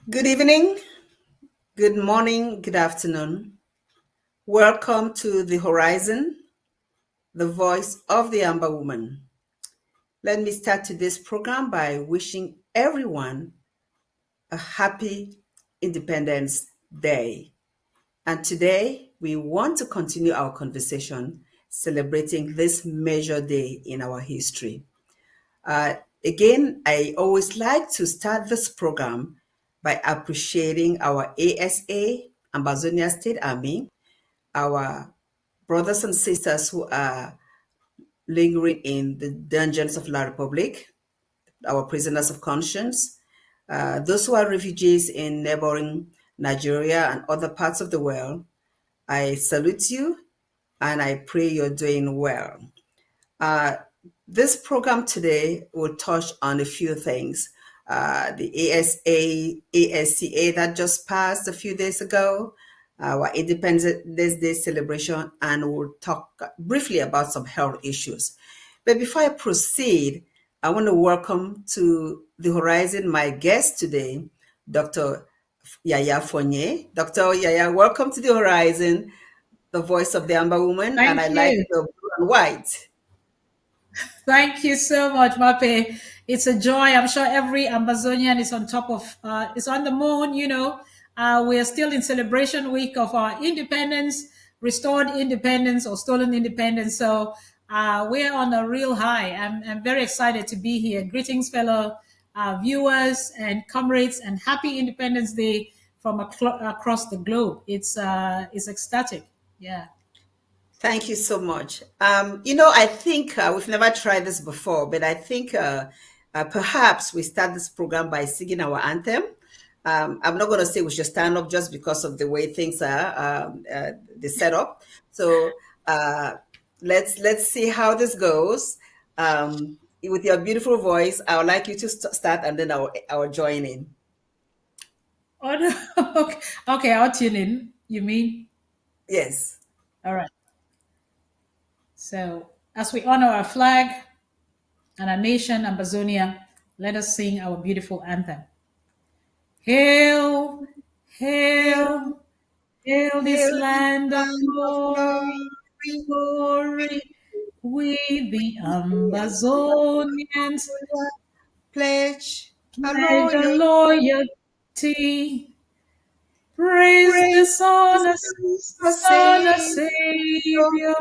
Good evening, good morning, good afternoon. Welcome to The Horizon, the voice of the Amber Woman. Let me start today's program by wishing everyone a happy Independence Day. And today we want to continue our conversation celebrating this major day in our history. Uh, Again, I always like to start this program by appreciating our ASA, Ambazonia State Army, our brothers and sisters who are lingering in the dungeons of La Republic, our prisoners of conscience, those who are refugees in neighboring Nigeria and other parts of the world. I salute you and I pray you're doing well. Uh, this program today will touch on a few things. The ASCA that just passed a few days ago, our Independence Day celebration, and we'll talk briefly about some health issues. But before I proceed, I want to welcome to the Horizon my guest today, Dr. Yaya Fonye. Dr. Yaya, welcome to the Horizon, the voice of the Amber Woman, and Thank I like you. the blue and white. Thank you so much, Mape. It's a joy. I'm sure every Amazonian is on top of, is on the moon. We're still in celebration week of our independence, restored independence or stolen independence. So we're on a real high. I'm very excited to be here. Greetings, fellow viewers and comrades, and happy Independence Day from across the globe. It's ecstatic. Yeah. Thank you so much. I think we've never tried this before, but I think perhaps we start this program by singing our anthem. I'm not going to say we should stand up just because of the way things are, the setup. So uh, let's see how this goes. With your beautiful voice, I would like you to start, and then I'll join in. Oh, no. Okay, okay, I'll tune in. You mean? Yes. All right. So, as we honor our flag and our nation, Amazonia, let us sing our beautiful anthem. Hail, Hail, hail, hail this hail this land of land of glory, glory. glory. We, the Amazonians, Pledge a pledge our loyal loyalty. Praise the praise Son, the Son of Savior. Savior,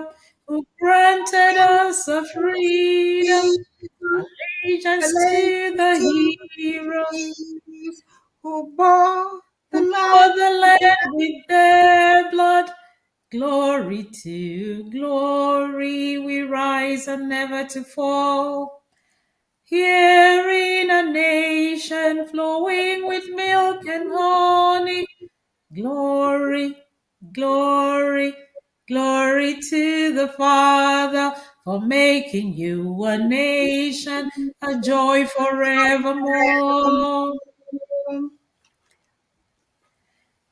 who granted us a freedom, allegiance to the heroes Who bore the who land bought the land with their blood. Glory to glory, we rise and never to fall. Here in a nation flowing with milk and honey, glory, glory, glory to the Father for making you a nation, a joy forevermore.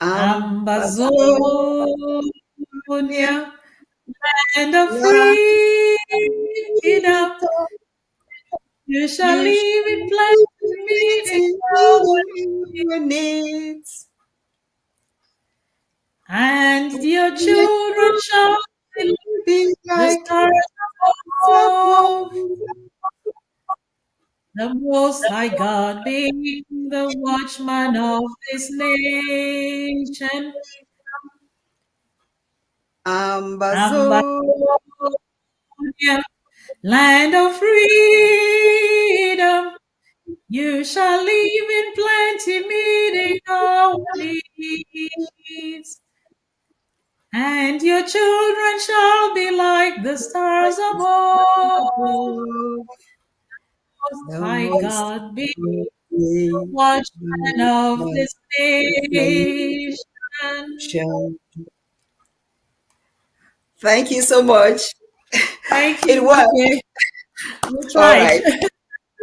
Amazonia, Ambazonia, land of land freedom, you shall you live in plenty, meeting our your needs. and your children shall be Be the like stars above. above. The Most High God being the watchman of this nation. Ambazo, Ambazonia, land of freedom, you shall live in plenty, meeting our needs. And your children shall be like the stars above. Most the High most God be the holy watchman of this nation. nation. Thank you so much. Thank It you, was Mape. You all tried. right.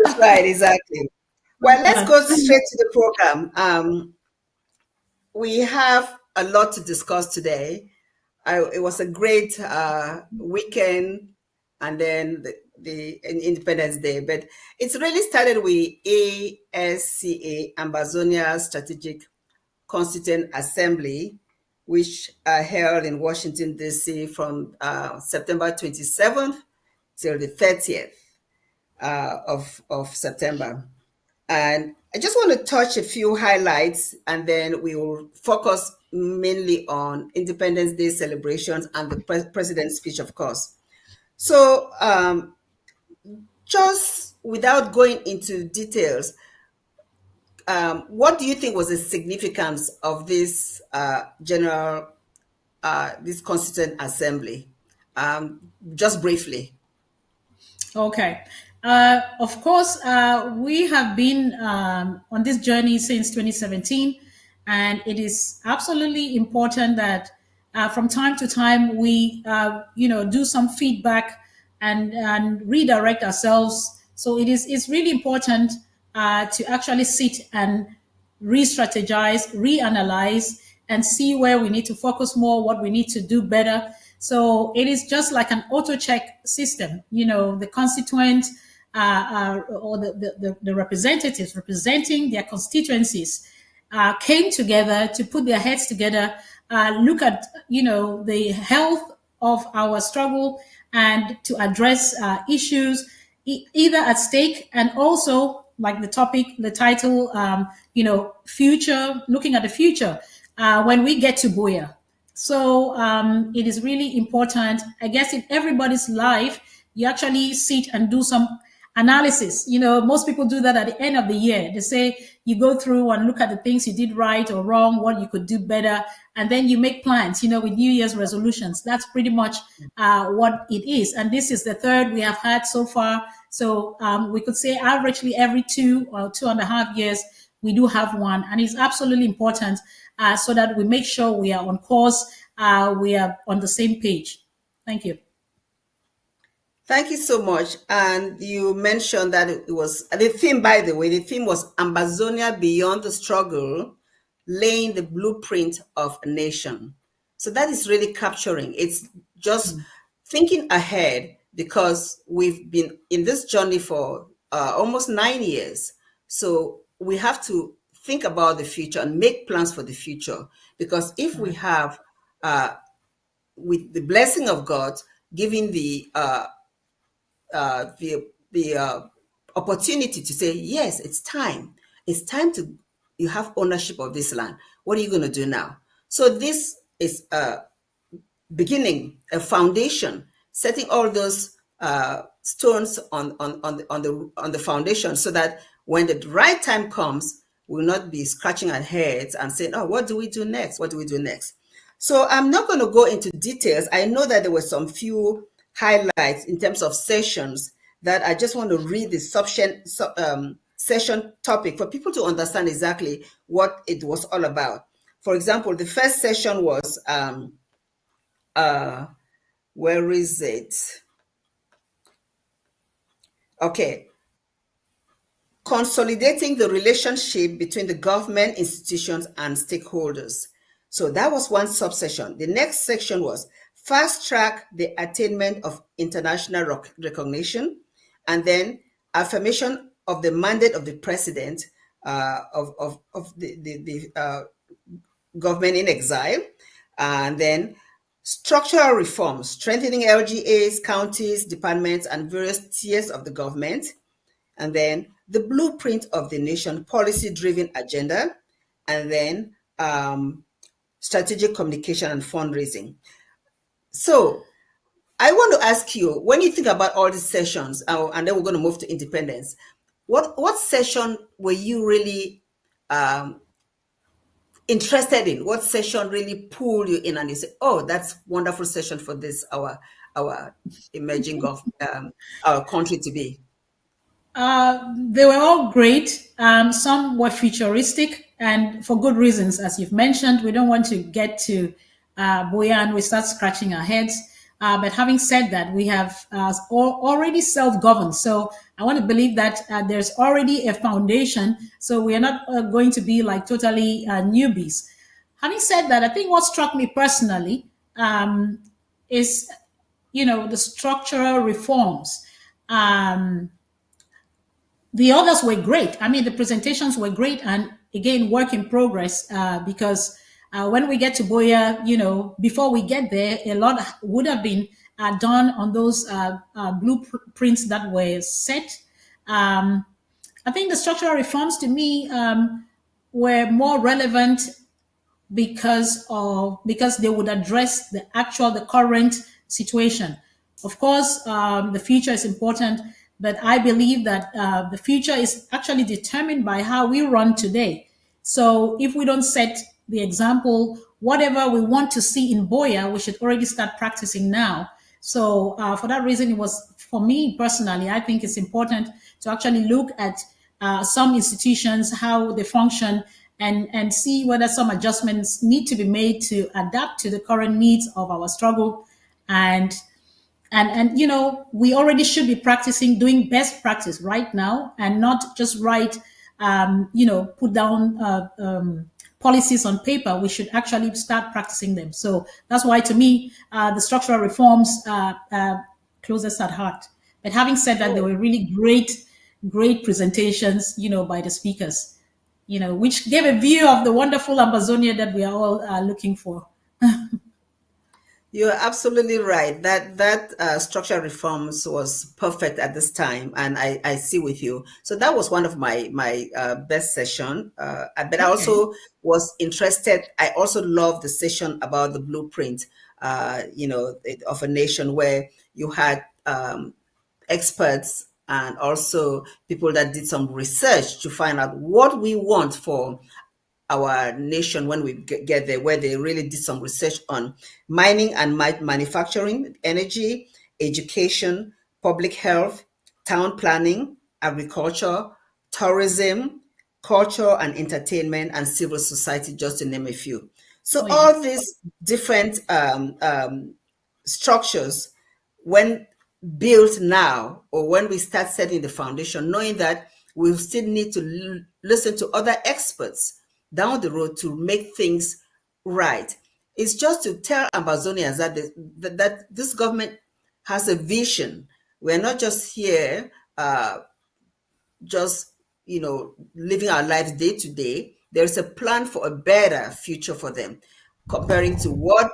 That's right, exactly. Well, let's go straight to the program. We have a lot to discuss today. It was a great weekend, and then the Independence Day, but it's really started with ASCA, Ambazonia Strategic Constituent Assembly, which are held in Washington, D.C. from September 27th till the 30th of September. And I just want to touch a few highlights, and then we will focus mainly on Independence Day celebrations and the president's speech, of course. So, just without going into details, what do you think was the significance of this this Constituent Assembly? Just briefly. Okay. Of course, we have been on this journey since 2017, and it is absolutely important that from time to time we, do some feedback and redirect ourselves. So it's really important to actually sit and re-strategize, reanalyze, and see where we need to focus more, what we need to do better. So it is just like an auto check system. The constituent or the representatives representing their constituencies came together to put their heads together, look at the health of our struggle, and to address issues either at stake and also like the title, future, looking at the future when we get to Buya. So it is really important, I guess, in everybody's life, you actually sit and do some analysis. Most people do that at the end of the year. They say you go through and look at the things you did right or wrong, what you could do better, and then you make plans, with New Year's resolutions. That's pretty much what it is. And this is the third we have had so far. So we could say averagely every 2 or 2.5 years, we do have one. And it's absolutely important so that we make sure we are on course, we are on the same page. Thank you. Thank you so much. And you mentioned that it was the theme, by the way, the theme was Ambazonia Beyond the Struggle, laying the blueprint of a nation. So that is really capturing. It's just thinking ahead, because we've been in this journey for almost 9 years. So we have to think about the future and make plans for the future. Because if we have, with the blessing of God, giving the opportunity to say, yes, it's time. It's time you have ownership of this land. What are you going to do now? So this is a beginning, a foundation, setting all those stones on the foundation, so that when the right time comes, we'll not be scratching our heads and saying, oh, what do we do next? What do we do next? So I'm not going to go into details. I know that there were some few highlights in terms of sessions that I just want to read the session topic for people to understand exactly what it was all about. For example, the first session was, where is it? Okay. Consolidating the relationship between the government, institutions, and stakeholders. So that was one subsection. The next section was fast track the attainment of international recognition, and then affirmation of the mandate of the president of the government in exile, and then structural reforms, strengthening LGAs, counties, departments, and various tiers of the government, and then the blueprint of the nation, policy-driven agenda, and then strategic communication and fundraising. So I want to ask you, when you think about all these sessions, and then we're going to move to independence, what session were you really interested in? What session really pulled you in and you say, oh, that's wonderful session for this, our emerging our country to be? They were all great. Some were futuristic, and for good reasons, as you've mentioned. We don't want to get to Buya and we start scratching our heads. But having said that, we have already self-governed. So I want to believe that there's already a foundation. So we are not going to be like totally newbies. Having said that, I think what struck me personally is, the structural reforms. Um, the others were great. I mean, the presentations were great, and again, work in progress, because when we get to Boya, before we get there, a lot would have been done on those blueprints that were set. Um, I think the structural reforms to me were more relevant because they would address the current situation. Of course, the future is important, but I believe that the future is actually determined by how we run today. So if we don't set the example, whatever we want to see in Boya, we should already start practicing now. So for that reason, it was, for me personally, I think it's important to actually look at some institutions, how they function, and see whether some adjustments need to be made to adapt to the current needs of our struggle. And we already should be practicing doing best practice right now, and not just put down policies on paper. We should actually start practicing them. So that's why, to me, the structural reforms are closest at heart. But having said that, they were really great presentations, by the speakers, which gave a view of the wonderful Amazonia that we are all looking for. You're absolutely right. That structural reforms was perfect at this time, and I see with you. So that was one of my best session. But I Okay. also was interested. I also loved the session about the blueprint, of a nation, where you had experts and also people that did some research to find out what we want for our nation when we get there, where they really did some research on mining and manufacturing, energy, education, public health, town planning, agriculture, tourism, culture and entertainment, and civil society, just to name a few. So Oh, yeah. all these different structures, when built now, or when we start setting the foundation, knowing that we still need to listen to other experts down the road to make things right. It's just to tell Ambazonians that this government has a vision. We're not just here just living our lives day to day. There's a plan for a better future for them, comparing to what,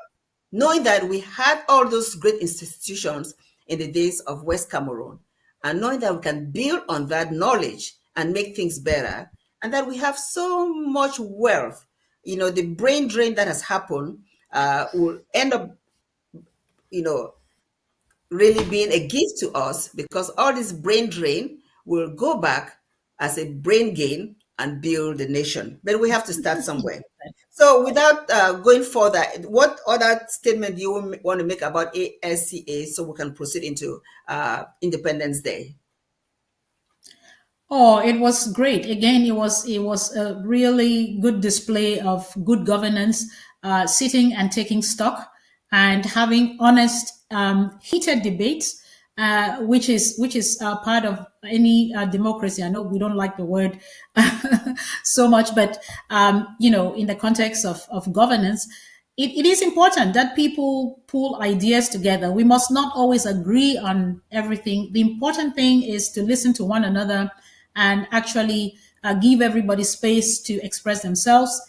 knowing that we had all those great institutions in the days of West Cameroon, and knowing that we can build on that knowledge and make things better, and that we have so much wealth. The brain drain that has happened will end up, you know, really being a gift to us, because all this brain drain will go back as a brain gain and build the nation. But we have to start somewhere. So, without going further, what other statement do you want to make about ASCA, so we can proceed into Independence Day? Oh, it was great. Again, it was a really good display of good governance, sitting and taking stock, and having honest, heated debates, which is part of any democracy. I know we don't like the word so much, but in the context of governance, it is important that people pull ideas together. We must not always agree on everything. The important thing is to listen to one another and actually give everybody space to express themselves.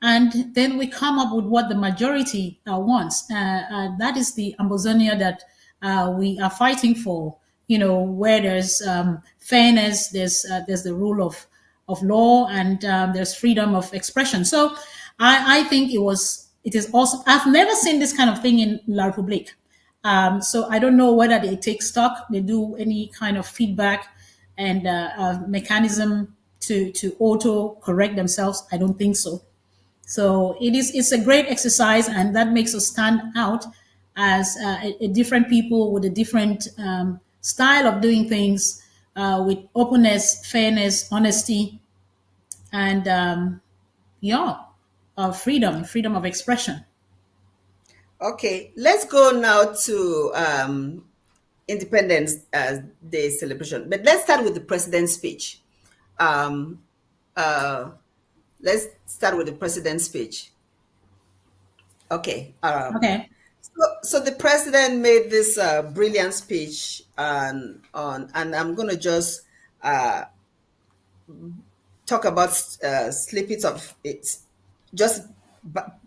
And then we come up with what the majority wants. That is the Ambazonia that we are fighting for. Where there's fairness, there's the rule of law, and there's freedom of expression. So I think it is awesome. I've never seen this kind of thing in La Republique. So I don't know whether they take stock, they do any kind of feedback and mechanism to auto correct themselves. I don't think so. So it's a great exercise, and that makes us stand out as a different people with a different style of doing things, with openness, fairness, honesty, and yeah, freedom of expression. Okay, let's go now to Independence Day celebration. But let's start with the president's speech. Um, uh, let's start with the president's speech. Okay. Okay. So the president made this brilliant speech and I'm going to just uh, talk about snippets of it, just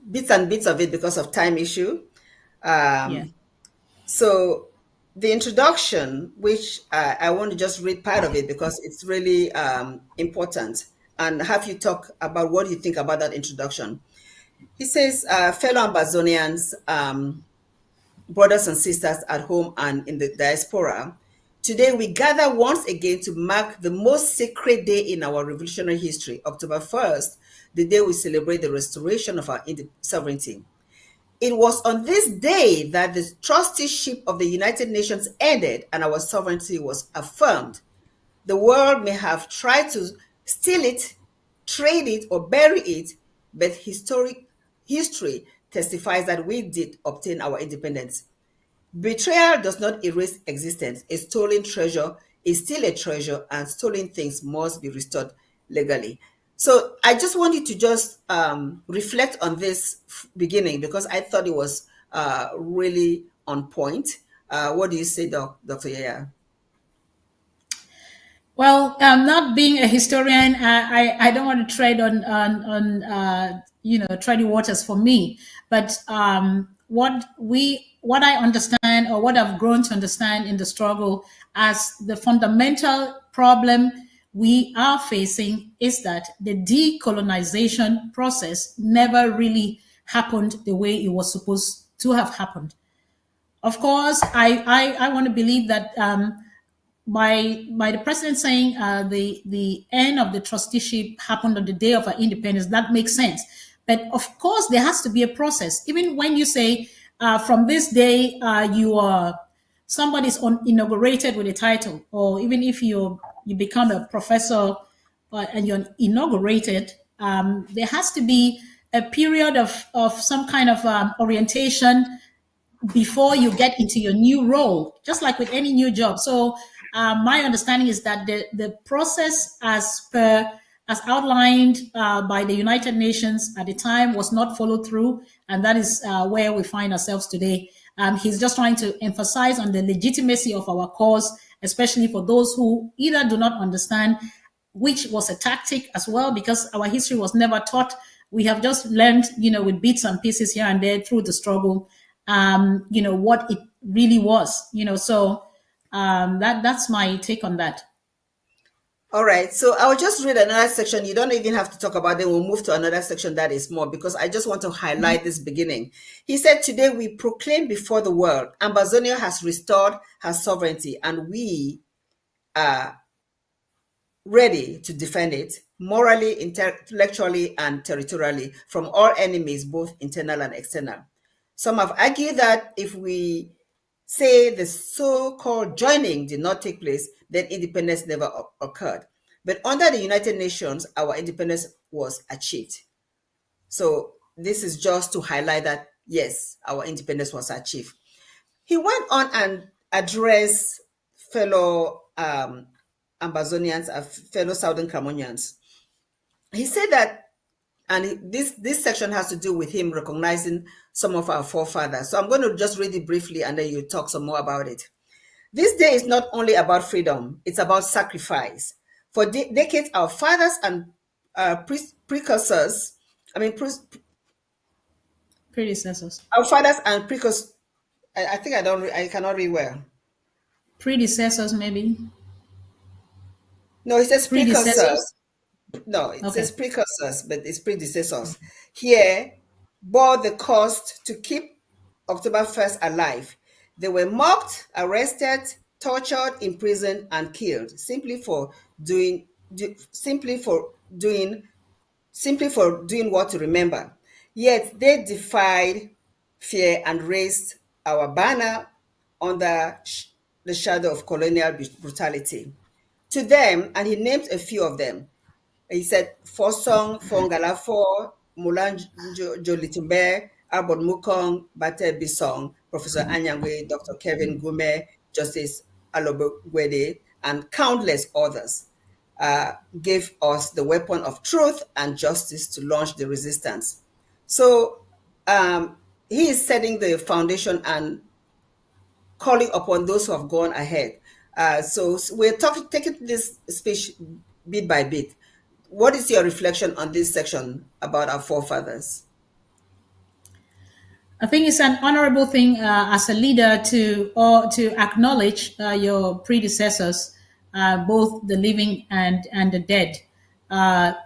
bits and bits of it because of time issue. Yeah. Um, so the introduction, which I want to just read part of it because it's really important, and have you talk about what you think about that introduction. He says, fellow Amazonians, brothers and sisters at home and in the diaspora, today we gather once again to mark the most sacred day in our revolutionary history, October 1st, the day we celebrate the restoration of our sovereignty. It was on this day that the trusteeship of the United Nations ended and our sovereignty was affirmed. The world may have tried to steal it, trade it, or bury it, but history testifies that we did obtain our independence. Betrayal does not erase existence. A stolen treasure is still a treasure, and stolen things must be restored legally. So I just want you to just reflect on this beginning because I thought it was really on point. What do you say, Dr. Yaya? Well, not being a historian, I don't want to tread on tready waters for me. But what I understand, or what I've grown to understand in the struggle, as the fundamental problem we are facing is that the decolonization process never really happened the way it was supposed to have happened. Of course, I want to believe that by the president saying the end of the trusteeship happened on the day of our independence, that makes sense. But of course, there has to be a process. Even when you say from this day you are somebody's inaugurated with a title, or even if you become a professor and you're inaugurated, there has to be a period of some kind of orientation before you get into your new role, just like with any new job. So my understanding is that the process as outlined by the United Nations at the time was not followed through, and that is where we find ourselves today. He's just trying to emphasize on the legitimacy of our cause, especially for those who either do not understand, which was a tactic as well, because our history was never taught. We have just learned, with bits and pieces here and there through the struggle, what it really was, So that's my take on that. All right, so I'll just read another section. You don't even have to talk about it. We'll move to another section that is more because I just want to highlight this beginning. He said, today we proclaim before the world, Ambazonia has restored her sovereignty and we are ready to defend it morally, intellectually, and territorially from all enemies, both internal and external. Some have argued that if we say the so-called joining did not take place, then independence never occurred. But under the United Nations, our independence was achieved. So this is just to highlight that, yes, our independence was achieved. He went on and addressed fellow Amazonians, fellow Southern Cameroonians. He said that, and this section has to do with him recognizing some of our forefathers. So I'm going to just read it briefly and then you talk some more about it. This day is not only about freedom, it's about sacrifice. For decades, our fathers and precursors, I mean, Predecessors. our fathers and precursors, I think I cannot read well. Predecessors, maybe. No, it says precursors. Predecessors. No, it says Okay. precursors, but it's predecessors. Here, bore the cost to keep October 1st alive. They were mocked, arrested, tortured, imprisoned, and killed simply for doing what to remember. Yet they defied fear and raised our banner under the shadow of colonial brutality. To them, and he named a few of them, he said, Fosong, Fongalafo, Mulan Jolitumbe, Arbon Mukong, Bate Bisong, Professor Anyangwe, Dr. Kevin Gume, Justice Alobogwede, and countless others gave us the weapon of truth and justice to launch the resistance. So he is setting the foundation and calling upon those who have gone ahead. So we're taking this speech bit by bit. What is your reflection on this section about our forefathers? I think it's an honorable thing as a leader to acknowledge your predecessors, both the living and the dead.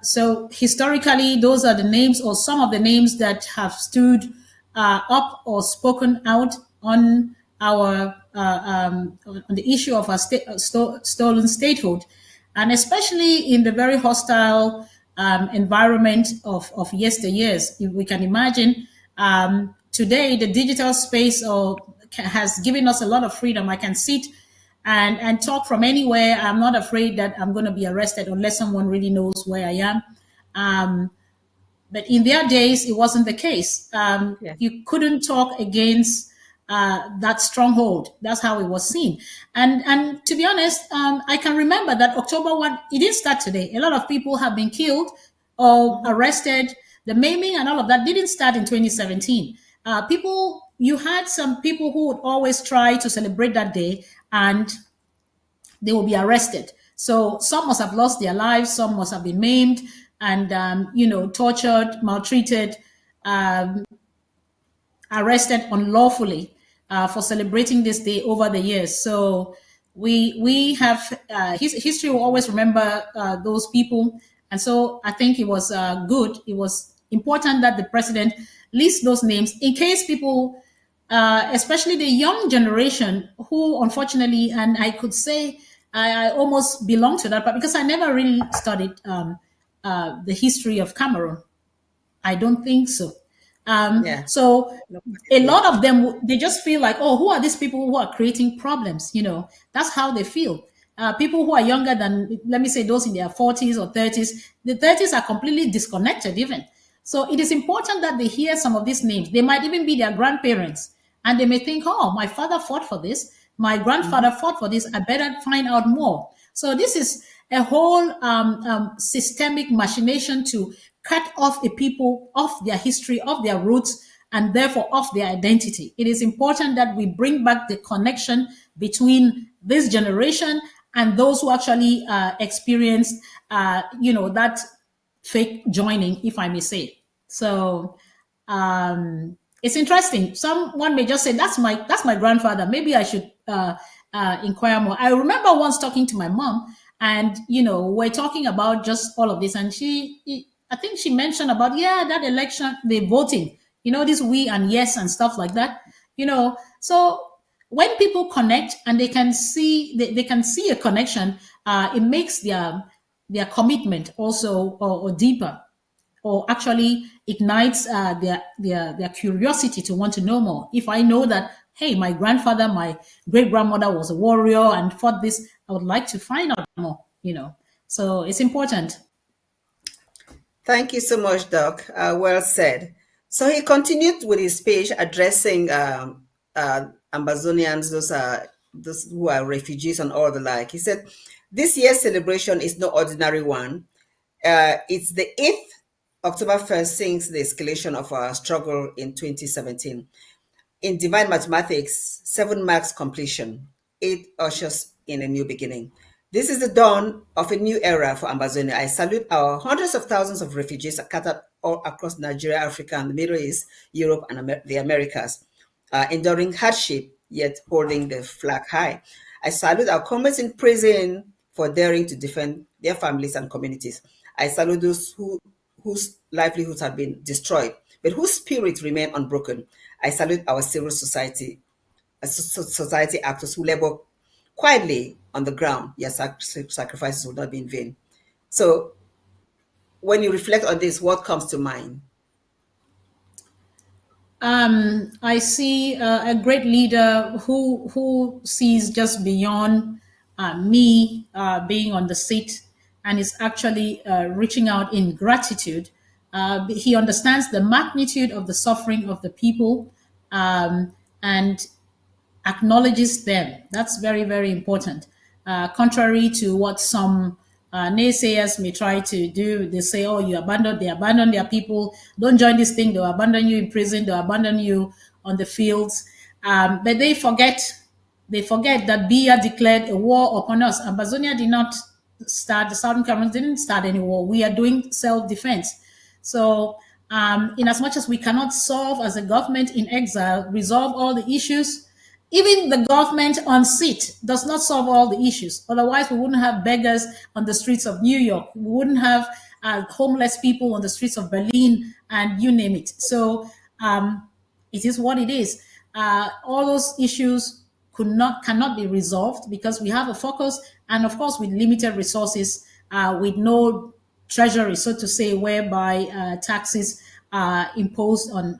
So historically, those are the names or some of the names that have stood up or spoken out on our on the issue of our stolen statehood, and especially in the very hostile environment of yesteryears. If we can imagine, today the digital space has given us a lot of freedom. I can sit and talk from anywhere. I'm not afraid that I'm going to be arrested unless someone really knows where I am. Um, but in their days, it wasn't the case. Yeah. You couldn't talk against that stronghold. That's how it was seen. And to be honest, I can remember that October 1, it didn't start today. A lot of people have been killed or arrested. The maiming and all of that didn't start in 2017. You had some people who would always try to celebrate that day, and they will be arrested. So some must have lost their lives, some must have been maimed and tortured, maltreated, arrested unlawfully for celebrating this day over the years. So we have history will always remember those people, and so I think it was good. It was important that the president lists those names in case people, especially the young generation, who unfortunately, and I could say I almost belong to that, but because I never really studied the history of Cameroon. I don't think so. Yeah. So Nobody a did. lot of them, they just feel like, oh, who are these people who are creating problems? That's how they feel. People who are younger than, let me say, those in their 40s or 30s, the 30s are completely disconnected even. So it is important that they hear some of these names. They might even be their grandparents, and they may think, oh, my father fought for this, my grandfather fought for this, I better find out more. So this is a whole systemic machination to cut off a people off their history, of their roots, and therefore off their identity. It is important that we bring back the connection between this generation and those who actually experienced, that fake joining, if I may say. So it's interesting. Someone may just say, "That's my grandfather. Maybe I should inquire more." I remember once talking to my mom, and we're talking about just all of this, and I think she mentioned about, yeah, that election, the voting, this we and yes and stuff like that. So when people connect and they can see a connection, it makes their commitment also or deeper, or actually ignites their curiosity to want to know more. If I know that, hey, my grandfather, my great grandmother was a warrior and fought this, I would like to find out more. So it's important. Thank you so much, Doc. Well said. So he continued with his speech addressing Ambazonians, those who are refugees and all the like. He said, "This year's celebration is no ordinary one. It's the 8th October 1st since the escalation of our struggle in 2017. In divine mathematics, 7 marks completion, 8 ushers in a new beginning. This is the dawn of a new era for Amazonia. I salute our hundreds of thousands of refugees scattered all across Nigeria, Africa, and the Middle East, Europe, and the Americas, enduring hardship, yet holding the flag high. I salute our comrades in prison for daring to defend their families and communities. I salute those whose livelihoods have been destroyed, but whose spirits remain unbroken. I salute our civil society actors who labor quietly on the ground. Your sacrifices will not be in vain." So when you reflect on this, what comes to mind? I see a great leader who sees just beyond me being on the seat, and is actually reaching out in gratitude. He understands the magnitude of the suffering of the people, and acknowledges them. That's very, very important. Contrary to what some naysayers may try to do. They say, oh, they abandon their people. Don't join this thing. They'll abandon you in prison. They'll abandon you on the fields. But they forget that Biya declared a war upon us. Ambazonia did not start, the Southern Cameroons didn't start any war. We are doing self-defense. So in as much as we cannot solve as a government in exile, resolve all the issues, even the government on seat does not solve all the issues. Otherwise, we wouldn't have beggars on the streets of New York. We wouldn't have homeless people on the streets of Berlin, and you name it. So it is what it is. All those issues cannot be resolved because we have a focus, and of course, with limited resources, with no treasury, so to say, whereby taxes are imposed on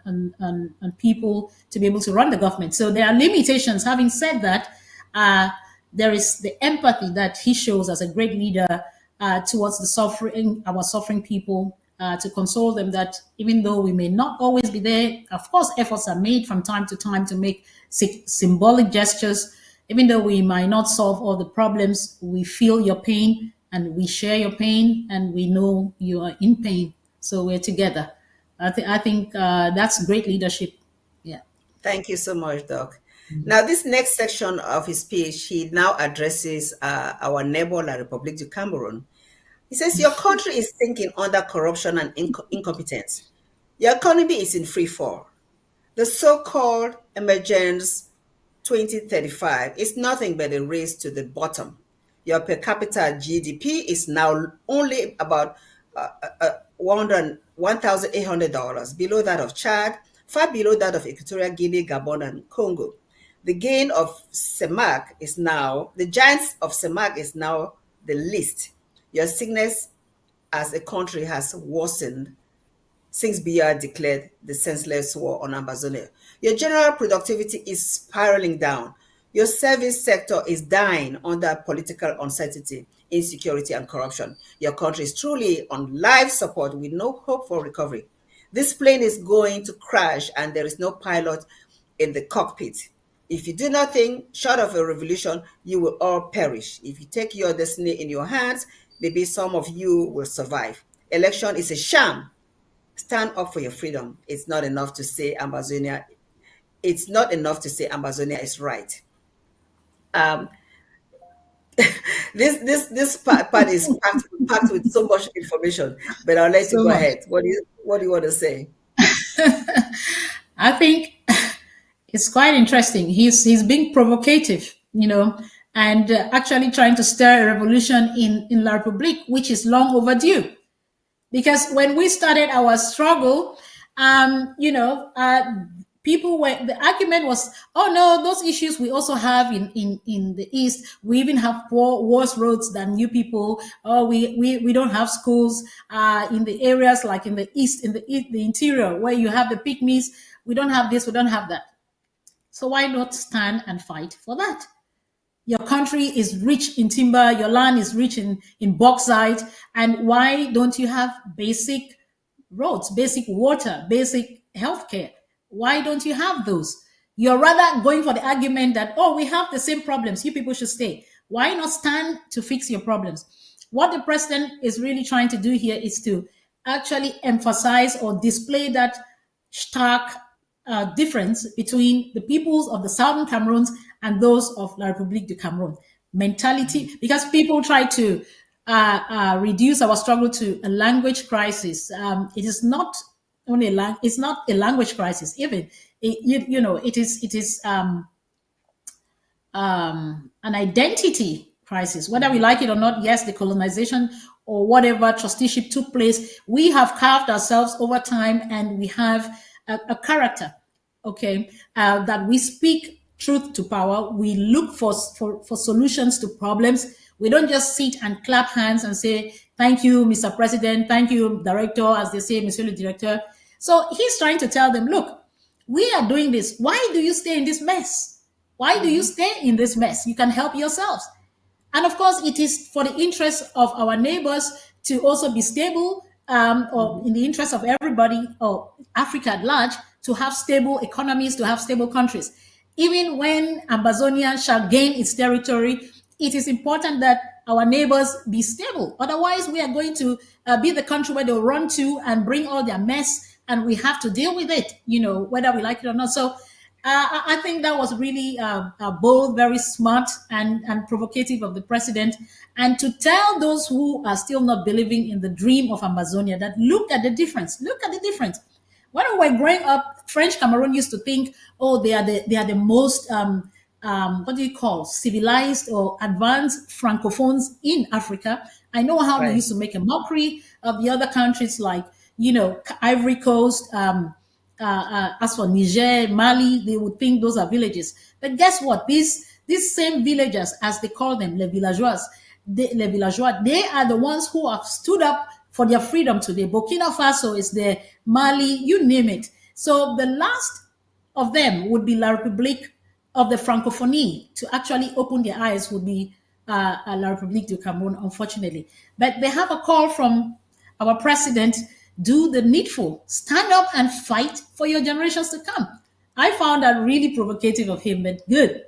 people to be able to run the government. So there are limitations. Having said that, there is the empathy that he shows as a great leader towards our suffering people, to console them that even though we may not always be there, of course, efforts are made from time to time to make symbolic gestures. Even though we might not solve all the problems, we feel your pain and we share your pain and we know you are in pain. So we're together. I think that's great leadership. Yeah. Thank you so much, Doc. Now, this next section of his speech, he now addresses our neighbor, La République du Cameroon. He says, your country is sinking under corruption and incompetence. Your economy is in free fall. The so-called emergence 2035 is nothing but a race to the bottom. Your per capita GDP is now only about $1,800, below that of Chad, far below that of Equatorial Guinea, Gabon, and Congo. The giants of CEMAC is now the least. Your sickness as a country has worsened since Biya declared the senseless war on Ambazonia. Your general productivity is spiraling down. Your service sector is dying under political uncertainty, insecurity, and corruption. Your country is truly on life support with no hope for recovery. This plane is going to crash and there is no pilot in the cockpit. If you do nothing short of a revolution, you will all perish. If you take your destiny in your hands, maybe some of you will survive. Election is a sham. Stand up for your freedom. It's not enough to say Ambazonia is right. This part is packed with so much information, but I'll let you go ahead. What do you want to say? I think it's quite interesting. He's being provocative, and actually trying to stir a revolution in La République, which is long overdue. Because when we started our struggle, the argument was, oh no, those issues we also have in the East. We even have worse roads than you people. Oh, we don't have schools in the areas like in the East, the interior, where you have the pygmies. We don't have this, we don't have that. So why not stand and fight for that? Your country is rich in timber, your land is rich in bauxite, and why don't you have basic roads, basic water, basic healthcare? Why don't you have those? You're rather going for the argument that, oh, we have the same problems, you people should stay. Why not stand to fix your problems? What the president is really trying to do here is to actually emphasize or display that stark difference between the peoples of the Southern Cameroons and those of La République du Cameroon mentality, because people try to reduce our struggle to a language crisis. It is not only it's not a language crisis. Even it is an identity crisis, whether we like it or not. Yes, the colonization or whatever trusteeship took place, we have carved ourselves over time, and we have a character. That we speak truth to power. We look for solutions to problems. We don't just sit and clap hands and say, thank you, Mr. President, thank you, Director, as they say, Monsieur le Directeur. So he's trying to tell them, look, we are doing this. Why do you stay in this mess? Why do you stay in this mess? You can help yourselves. And of course, it is for the interest of our neighbors to also be stable, or in the interest of everybody, or Africa at large, to have stable economies, to have stable countries. Even when Ambazonia shall gain its territory, it is important that our neighbors be stable. Otherwise, we are going to be the country where they'll run to and bring all their mess, and we have to deal with it, whether we like it or not. So I think that was really bold, very smart, and provocative of the president. And to tell those who are still not believing in the dream of Amazonia that look at the difference. Look at the difference. When we were growing up, French Cameroon used to think, oh, they are the most what do you call, civilized or advanced francophones in Africa. I know how they used to make a mockery of the other countries like Ivory Coast. As for Niger, Mali, they would think those are villages. But guess what? These same villagers, as they call them, les villageois, they are the ones who have stood up for their freedom today. Burkina Faso is there, Mali, you name it. So the last of them would be La République of the Francophonie to actually open their eyes would be La République du Cameroon, unfortunately. But they have a call from our president: do the needful, stand up and fight for your generations to come. I found that really provocative of him, but good.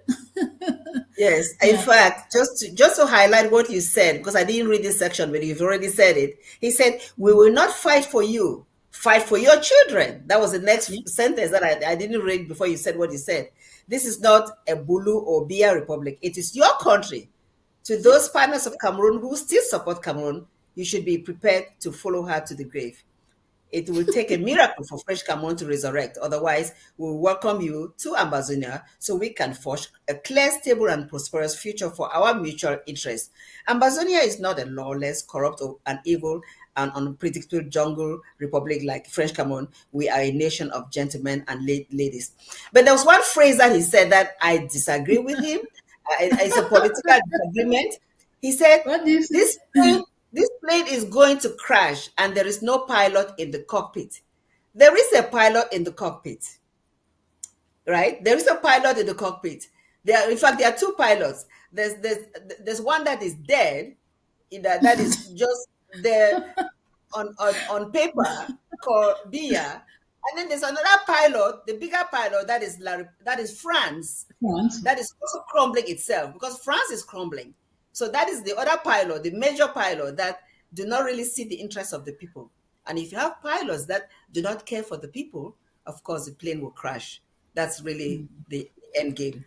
Yes, in fact, just to highlight what you said, because I didn't read this section, but you've already said it. He said, "We will not fight for you, fight for your children." That was the next sentence that I didn't read before you said what you said. This is not a Bulu or Bia republic. It is your country. To those partners of Cameroon who still support Cameroon, you should be prepared to follow her to the grave. It will take a miracle for French Cameroon to resurrect. Otherwise, we will welcome you to Ambazonia so we can forge a clear, stable, and prosperous future for our mutual interest. Ambazonia is not a lawless, corrupt, or an evil and unpredictable jungle republic like French Cameroon. We are a nation of gentlemen and ladies. But there was one phrase that he said that I disagree with him. It's a political disagreement. He said, this plane is going to crash and there is no pilot in the cockpit. There is a pilot in the cockpit, right? There is a pilot in the cockpit. In fact, there are two pilots. There's one that is dead, that is just there on paper called Bia. And then there's another pilot, the bigger pilot, that is France. That is also crumbling itself because France is crumbling. So that is the other pilot, the major pilot that do not really see the interests of the people. And if you have pilots that do not care for the people, of course, the plane will crash. That's really the end game.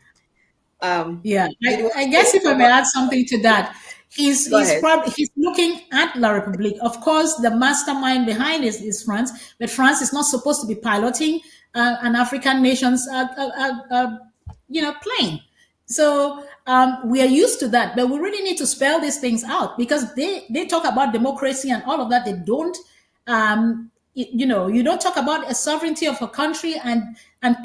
I guess if I may add something to that, he's looking at La République. Of course, the mastermind behind it is France, but France is not supposed to be piloting an African nation's plane. So we are used to that, but we really need to spell these things out because they talk about democracy and all of that. They don't, you don't talk about a sovereignty of a country, and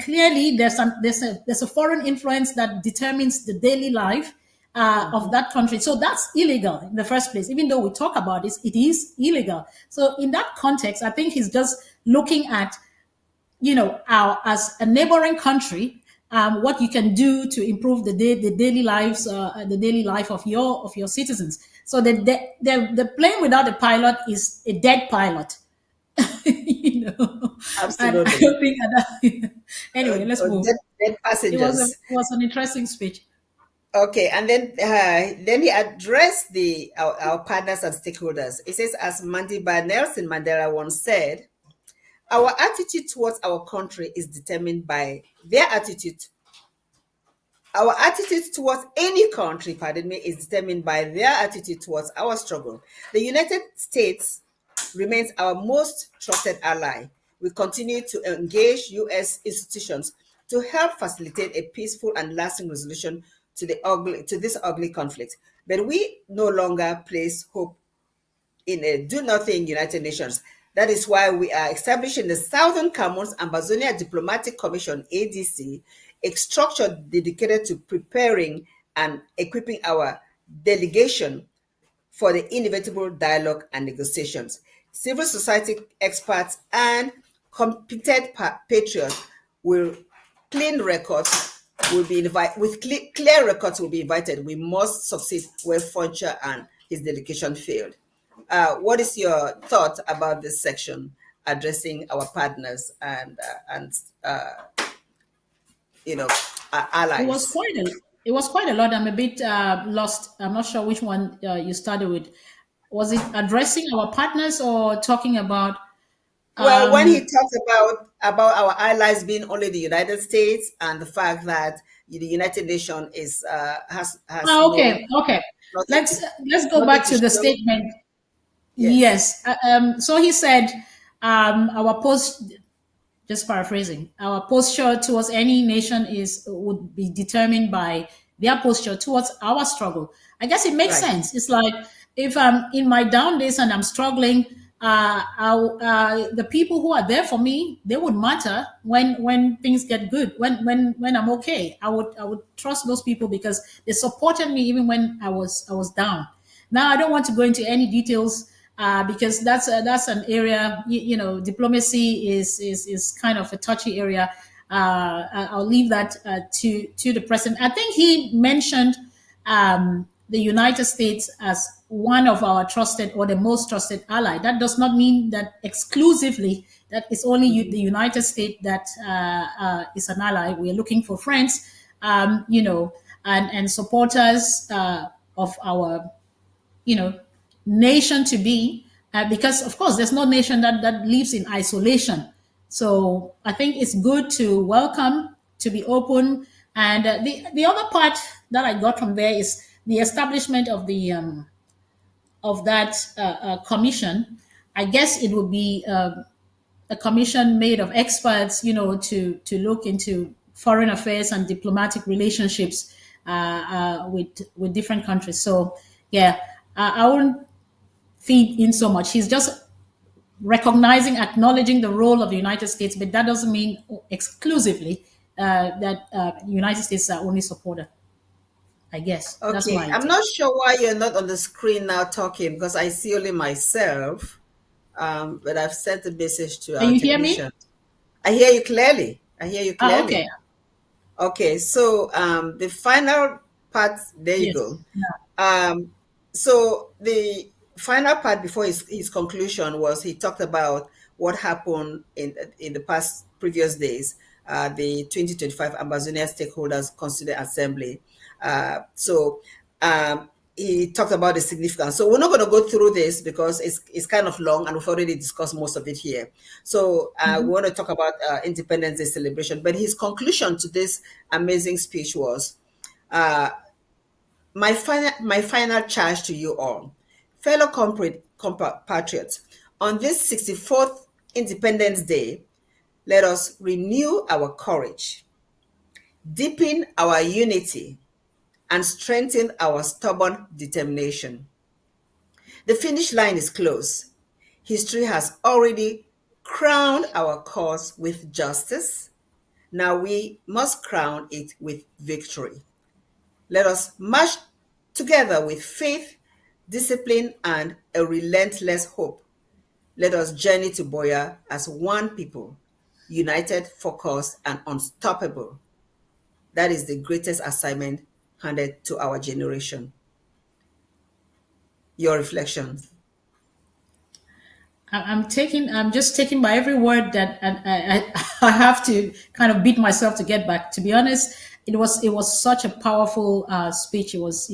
clearly there's a foreign influence that determines the daily life of that country. So that's illegal in the first place. Even though we talk about this, it is illegal. So in that context, I think he's just looking at, as a neighboring country. What you can do to improve the daily lives, the daily life of your citizens. So the plane without a pilot is a dead pilot. Absolutely. I don't think anyway, let's move. Dead passengers. It was an interesting speech. Okay, and then he addressed our partners and stakeholders. He says, as Nelson Mandela once said, our attitude towards our country is determined by their attitude. Our attitude towards any country, is determined by their attitude towards our struggle. The United States remains our most trusted ally. We continue to engage U.S. institutions to help facilitate a peaceful and lasting resolution to this ugly conflict. But we no longer place hope in a do-nothing United Nations. That is why we are establishing the Southern Cameroon's Ambazonia Diplomatic Commission, ADC, a structure dedicated to preparing and equipping our delegation for the inevitable dialogue and negotiations. Civil society experts and competent patriots will clear records will be invited. We must succeed where Fonye and his delegation failed. What is your thought about this section addressing our partners and allies? It was It was quite a lot. I'm a bit lost. I'm not sure which one you started with. Was it addressing our partners or talking about? Well, when he Um, talks about our allies being only the United States and the fact that the United Nations is has okay, okay. nothing to Let's go nothing back to to the show. statement. Yes, Yes. So he said, our post. Just paraphrasing, our posture towards any nation is would be determined by their posture towards our struggle. I guess it makes right. sense. It's like if I'm in my down days and I'm struggling, the people who are there for me, they would matter when things get good. When I'm okay, I would trust those people because they supported me even when I was down. Now, I don't want to go into any details because that's an area. Diplomacy is kind of a touchy area. I'll leave that to the president. I think he mentioned the United States as one of our trusted or the most trusted ally. That does not mean that exclusively that it's only the United States that is an ally. We are looking for friends, and supporters of our you know nation to be, because of course there's no nation that lives in isolation. So I think it's good to welcome, to be open. And the other part that I got from there is the establishment of that commission. I guess it would be a commission made of experts, to look into foreign affairs and diplomatic relationships with different countries. So yeah, I wouldn't feed in so much. He's just recognizing, acknowledging the role of the United States, but that doesn't mean exclusively that the United States are only supporter. I guess that's Okay, my I'm take. not sure why you're not on the screen now talking because I see only myself. But I've sent a message to Can our you hear me? technician. I hear you clearly. I hear you Ah, okay. clearly. Okay, so the final part, there you Yes. go. Um, so the final part before his conclusion was he talked about what happened in the past previous days, the 2025 Amazonia Stakeholders Constituent Assembly. So he talked about the significance. So we're not going to go through this because it's kind of long and we've already discussed most of it here. So we Mhm. want to talk about Independence Day celebration. But his conclusion to this amazing speech was, uh, my final charge to you all, fellow compatriots, on this 64th Independence Day, let us renew our courage, deepen our unity, and strengthen our stubborn determination. The finish line is close. History has already crowned our cause with justice. Now we must crown it with victory. Let us march together with faith, discipline, and a relentless hope. Let us journey to Boya as one people, united, focused, and unstoppable. That is the greatest assignment handed to our generation. Your reflections. I'm just taking by every word that I have to kind of beat myself to get back. To be honest, it was such a powerful speech. It was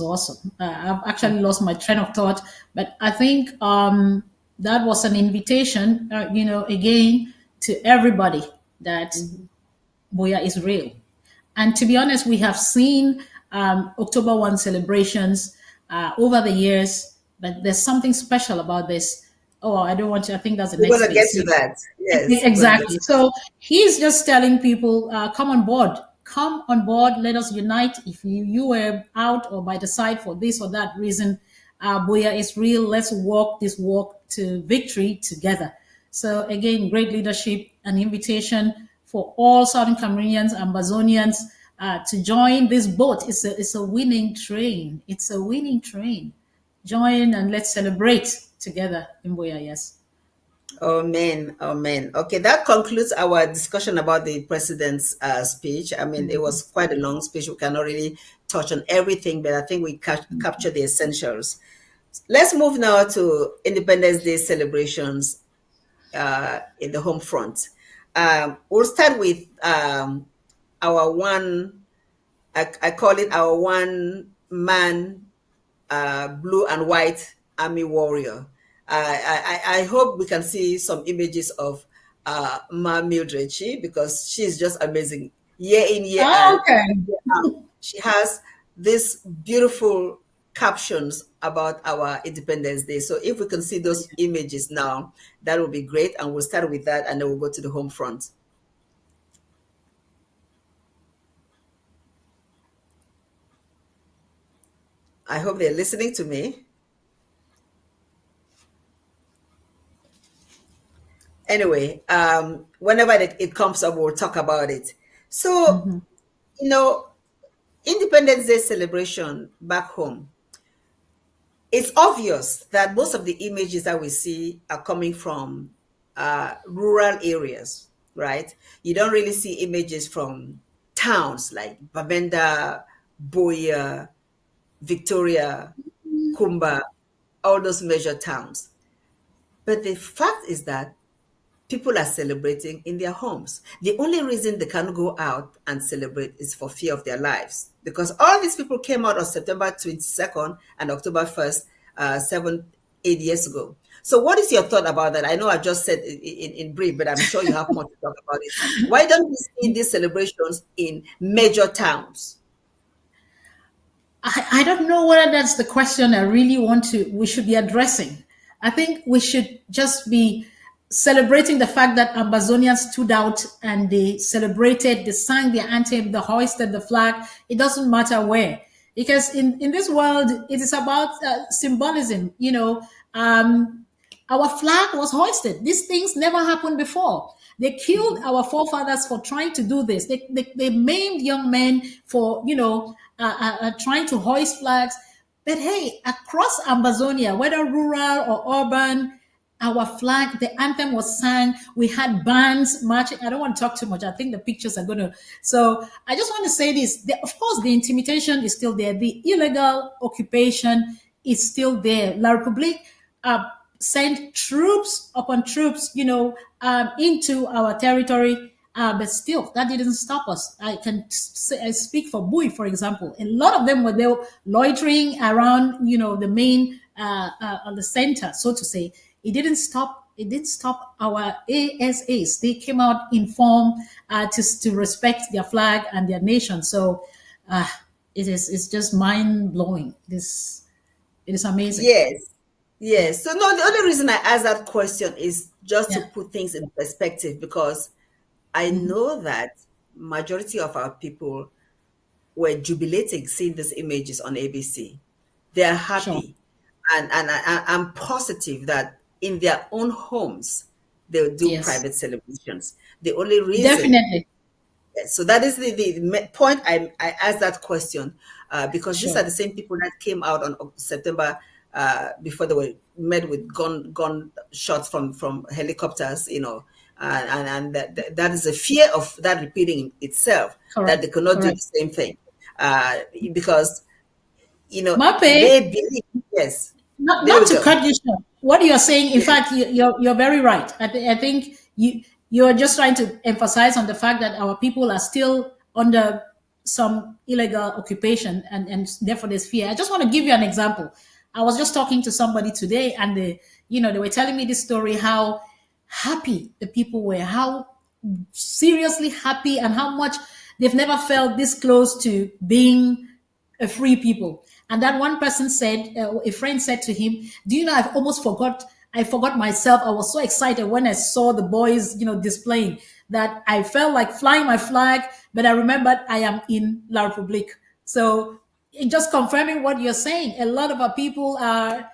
awesome. I've actually lost my train of thought, but I think that was an invitation, again to everybody that Mhm. Boya is real. And to be honest, we have seen October 1 celebrations over the years, but there's something special about this. Oh, I don't want to, I think that's the We're next going to get phase. to that. Yes, we're going to get Exactly. to that. So he's just telling people, come on board. Come on board. Let us unite. If you were out or by the side for this or that reason, Boya is real. Let's walk this walk to victory together. So again, great leadership, an invitation for all Southern Cameroonians, Ambazonians, to join this boat. It's a winning train. It's a winning train. Join and let's celebrate together in Boya. Yes. Amen. Amen. Okay, that concludes our discussion about the president's speech. I mean, it was quite a long speech. We cannot really touch on everything, but I think we captured the essentials. Let's move now to Independence Day celebrations in the home front. We'll start with our one, I call it our one man blue and white army warrior. I hope we can see some images of Ma Mildred because she's just amazing. Year in, year Oh, out, okay. she has these beautiful captions about our Independence Day. So if we can see those images now, that would be great. And we'll start with that and then we'll go to the home front. I hope they're listening to me. Anyway, whenever it comes up, we'll talk about it. So, Mm-hmm. you know, Independence Day celebration back home, it's obvious that most of the images that we see are coming from rural areas, right? You don't really see images from towns like Babenda, Boya, Victoria, Kumba, all those major towns. But the fact is that people are celebrating in their homes. The only reason they can't go out and celebrate is for fear of their lives. Because all these people came out on September 22nd and October 1st, 7, 8 years ago. So, what is your thought about that? I know I just said in brief, but I'm sure you have more to talk about it. Why don't we see these celebrations in major towns? I don't know whether that's the question I really we should be addressing. I think we should just be celebrating the fact that Ambazonians stood out and they celebrated, they sang their anthem, they hoisted the flag. It doesn't matter where. Because in this world, it is about symbolism. Our flag was hoisted. These things never happened before. They killed Mhm. our forefathers for trying to do this. They maimed young men for, trying to hoist flags. But hey, across Amazonia, whether rural or urban, our flag, the anthem was sang. We had bands marching. I don't want to talk too much. I think the pictures are going to. So I just want to say this. Of course, the intimidation is still there. The illegal occupation is still there. La Republique uh, sent troops upon troops, into our territory. But still, that didn't stop us. I speak for Bui, for example. A lot of them were there loitering around, the main, the center, so to say. It didn't stop. It didn't stop our ASAs. They came out informed to respect their flag and their nation. So uh, it's just mind blowing. It is amazing. Yes. Yes. So no, the only reason I asked that question is just to Yeah. put things in perspective because I Mhm. know that majority of our people were jubilating seeing these images on ABC. They're Sure. happy. And I'm positive that in their own homes, they'll do Yes. private celebrations. The only reason, Definitely. so that is the point I asked that question because these are Sure. the same people that came out on September before they were met with gun shots from helicopters, and that is a fear of that repeating itself that Correct. they cannot do the Correct. same thing because Mape, they believe. Yes, there not we to go. cut you short. What you are saying, in Yes, fact, you're very right. I think you're just trying to emphasize on the fact that our people are still under some illegal occupation, and therefore there's fear. I just want to give you an example. I was just talking to somebody today, and they were telling me this story how happy the people were, how seriously happy, and how much they've never felt this close to being a free people. And that one person said, a friend said to him, "Do you know? I forgot myself. I was so excited when I saw the boys, displaying that I felt like flying my flag, but I remembered I am in La Republique." So, just confirming what you're saying, a lot of our people are,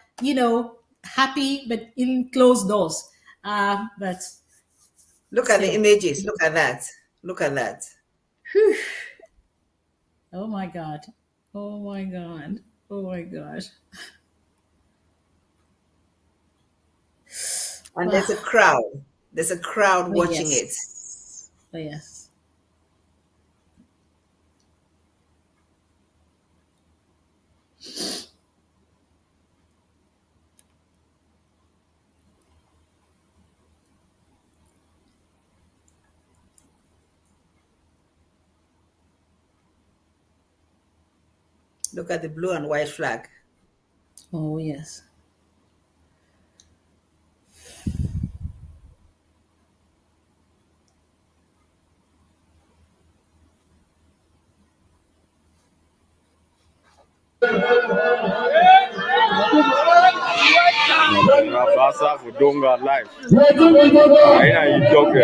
happy, but in closed doors. But look at the still, images. Look at that. Look at that. oh my God. Oh my God. Oh my gosh. And there's a Wow. crowd. There's a crowd Oh, watching it. yes. Oh, yes. Look at the blue and white flag. Oh, yes. Rabasa Budonga live. Aina itoke.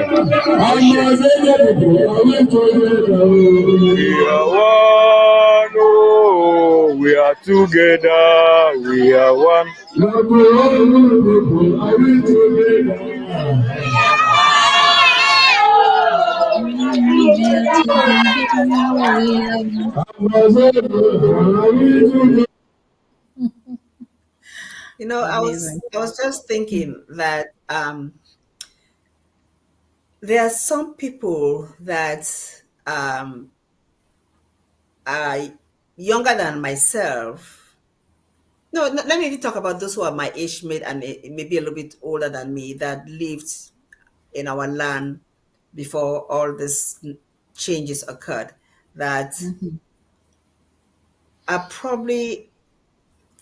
We are one, oh, we are together, we are one. You know, Amazing. I was just thinking that there are some people that um, are younger than myself. No, let me even talk about those who are my age mate and maybe a little bit older than me that lived in our land before all these changes occurred. That are probably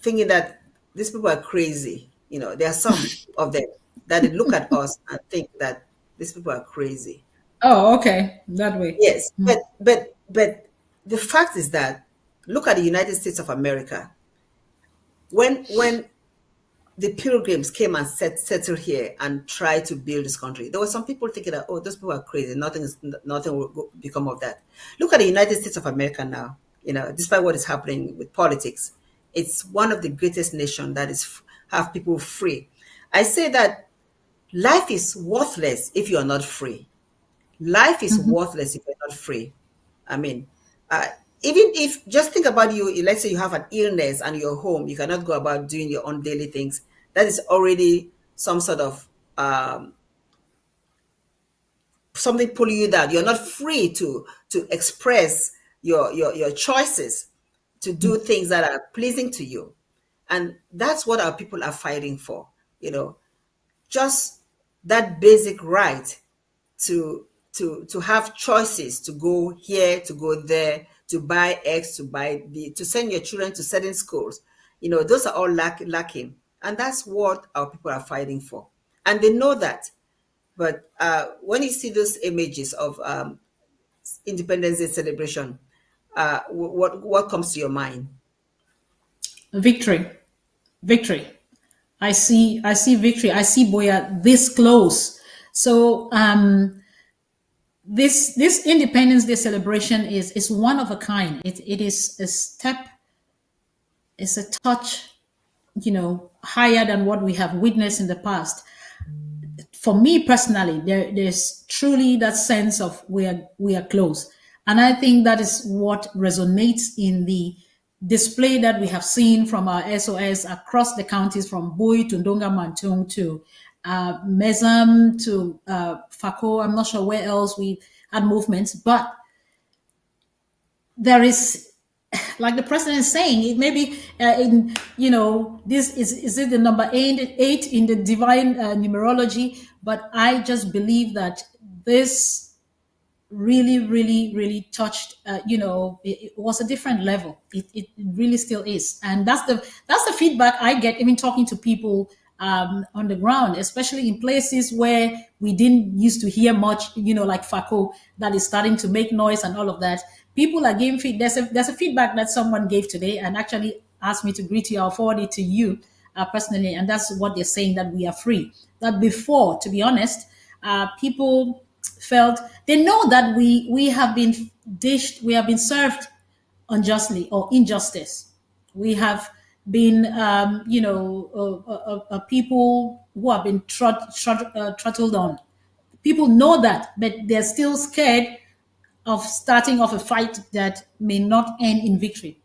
thinking that these people are crazy. You know, there are some of them that they look at us and think that these people are crazy. Oh, okay. That way. Yes, but the fact is that look at the United States of America. When the pilgrims came and settled here and tried to build this country, there were some people thinking that, oh, those people are crazy. Nothing will become of that. Look at the United States of America now. You know, despite what is happening with politics, it's one of the greatest nations that is have people free. I say that life is worthless if you are not free. Life is worthless if you're not free. I mean, uh, even if just think about you, let's say you have an illness and you're home, you cannot go about doing your own daily things. That is already some sort of something pulling you down. You're not free to express your choices, to do things that are pleasing to you, and that's what our people are fighting for. You know, just that basic right to have choices, to go here, to go there, to buy X, to buy B, to send your children to certain schools. You know, those are all lacking, and that's what our people are fighting for, and they know that. But when you see those images of Independence Day celebration, what comes to your mind? Victory. Victory. I see victory. I see Boya this close. So this Independence Day celebration is one of a kind. It is a step, it's a touch, higher than what we have witnessed in the past. For me personally, there's truly that sense of we are close, and I think that is what resonates in the display that we have seen from our SOS across the counties, from Bui to Ndonga Mantung to Mezam to Fako. I'm not sure where else we had movements, but there is, like the president is saying, it may be in this is it the number eight in the divine numerology, but I just believe that this really touched, it was a different level. It really still is, and that's the feedback I get, even talking to people on the ground, especially in places where we didn't used to hear much, like Fako, that is starting to make noise and all of that. People are giving there's a feedback that someone gave today and actually asked me to greet you. I'll forward it to you personally, and that's what they're saying, that we are free. That before, to be honest, people felt, they know that we have been dished, we have been served unjustly or injustice. We have been, people who have been throttled on. People know that, but they're still scared of starting off a fight that may not end in victory.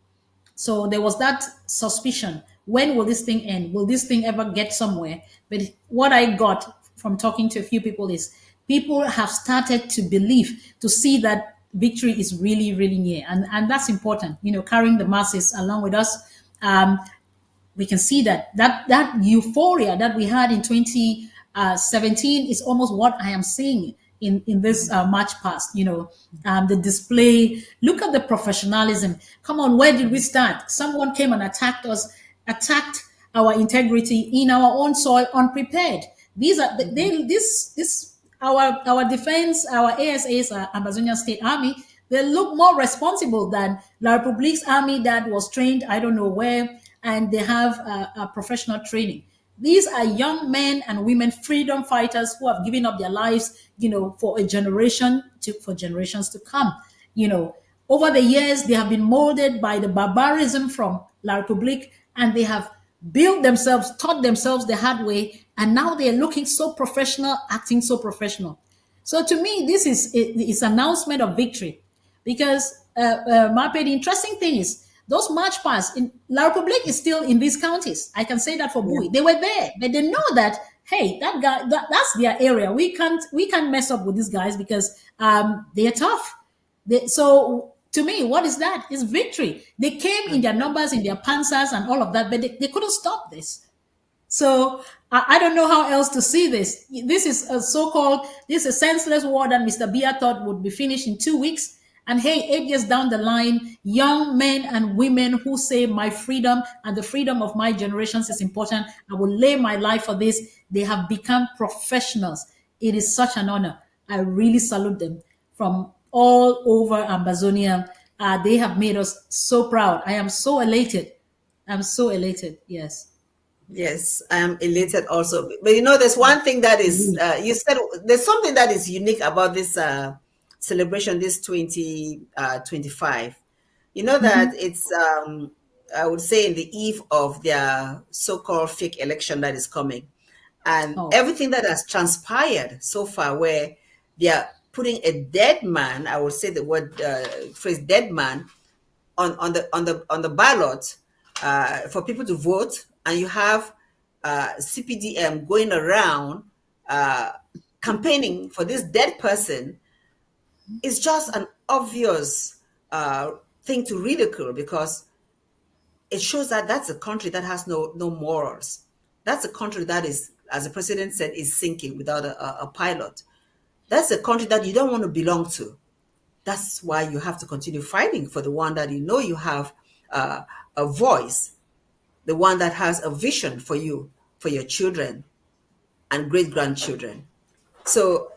So there was that suspicion. When will this thing end? Will this thing ever get somewhere? But what I got from talking to a few people is people have started to believe, to see that victory is really near. And that's important, carrying the masses along with us. We can see that euphoria that we had in 2017 is almost what I am seeing in this march past. The display. Look at the professionalism. Come on, where did we start? Someone came and attacked us, attacked our integrity in our own soil, unprepared. These are they this our defense, our ASAs, Amazonian State Army. They look more responsible than La Republique's army that was trained I don't know where, and they have a professional training. These are young men and women, freedom fighters who have given up their lives, for for generations to come. Over the years, they have been molded by the barbarism from La Republique, and they have built themselves, taught themselves the hard way, and now they are looking so professional, acting so professional. So to me, this is announcement of victory, because Mape, the interesting thing is those march pasts in La Republique is still in these counties. I can say that for Bui. They were there, but they know that hey, that guy, that's their area. We can't mess up with these guys because they are tough. So to me, what is that? It's victory. They came in their numbers, in their panzers and all of that, but they couldn't stop this. So I don't know how else to see this. This is a senseless war that Mr. Bia thought would be finished in 2 weeks. And hey, 8 years down the line, young men and women who say my freedom and the freedom of my generations is important. I will lay my life for this. They have become professionals. It is such an honor. I really salute them from all over Amazonia. They have made us so proud. I am so elated. I'm so elated. Yes. Yes, I am elated also. But there's one thing that is, you said there's something that is unique about this celebration, this 2025. That it's, I would say, in the eve of their so-called fake election that is coming. And everything that has transpired so far, where they are putting a dead man, I would say the phrase dead man, on the ballot for people to vote. And you have CPDM going around campaigning for this dead person. It's just an obvious thing to ridicule, because it shows that that's a country that has no morals. That's a country that is, as the president said, is sinking without a pilot. That's a country that you don't want to belong to. That's why you have to continue fighting for the one that you have a voice, the one that has a vision for you, for your children and great-grandchildren. So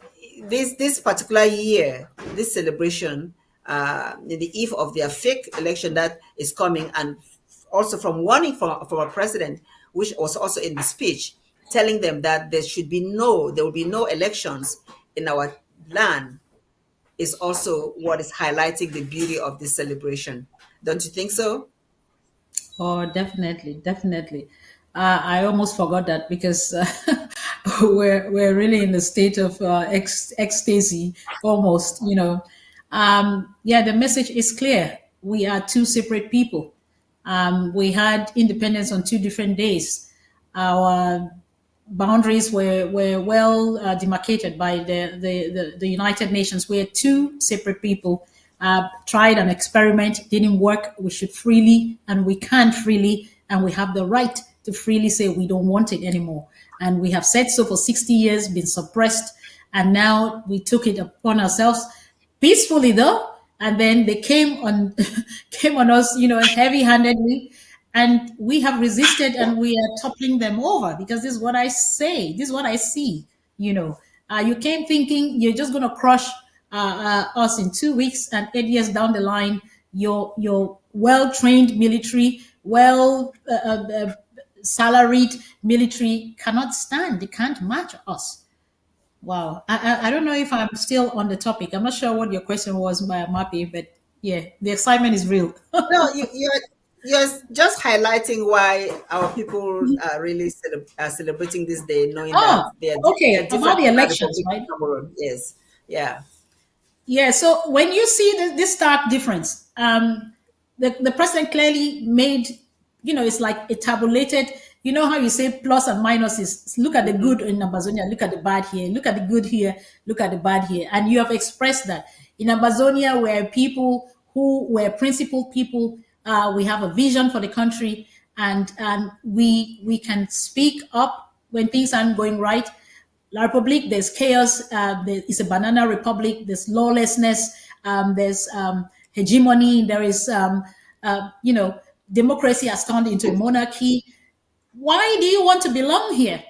this particular year, this celebration, in the eve of their fake election that is coming, and also from warning from our president, which was also in the speech, telling them that there will be no elections in our land, is also what is highlighting the beauty of this celebration. Don't you think so? Oh, definitely, definitely. I almost forgot that, because we're really in a state of ecstasy, almost. Yeah, the message is clear. We are two separate people. We had independence on 2 different days. Our boundaries were well demarcated by the United Nations. We're 2 separate people. Tried an experiment, didn't work. We should freely, and we can freely, and we have the right to freely say we don't want it anymore. And we have said so for 60 years, been suppressed, and now we took it upon ourselves peacefully, though. And then they came on us, heavy-handedly, and we have resisted, and we are toppling them over, because this is what I say. This is what I see. You came thinking you're just going to crush us in 2 weeks, and 8 years down the line, your well-trained military, salaried military cannot stand. They can't match us. Wow. I don't know if I'm still on the topic. I'm not sure what your question was, Mappy, but yeah, the excitement is real. No, you're just highlighting why our people are really celebrating this day, knowing that they're okay. About the elections, right? Yes. Yeah. Yeah. So when you see this stark difference, the president clearly made, it's like a tabulated. You know how you say plus and minuses? Look at the good in Amazonia, look at the bad here, look at the good here, look at the bad here. And you have expressed that. In Amazonia, we're people who were principled people. We have a vision for the country, and we can speak up when things aren't going right. La Republic, there's chaos. There is a banana republic. There's lawlessness. There's hegemony. There is, democracy has turned into a monarchy. Why do you want to belong here?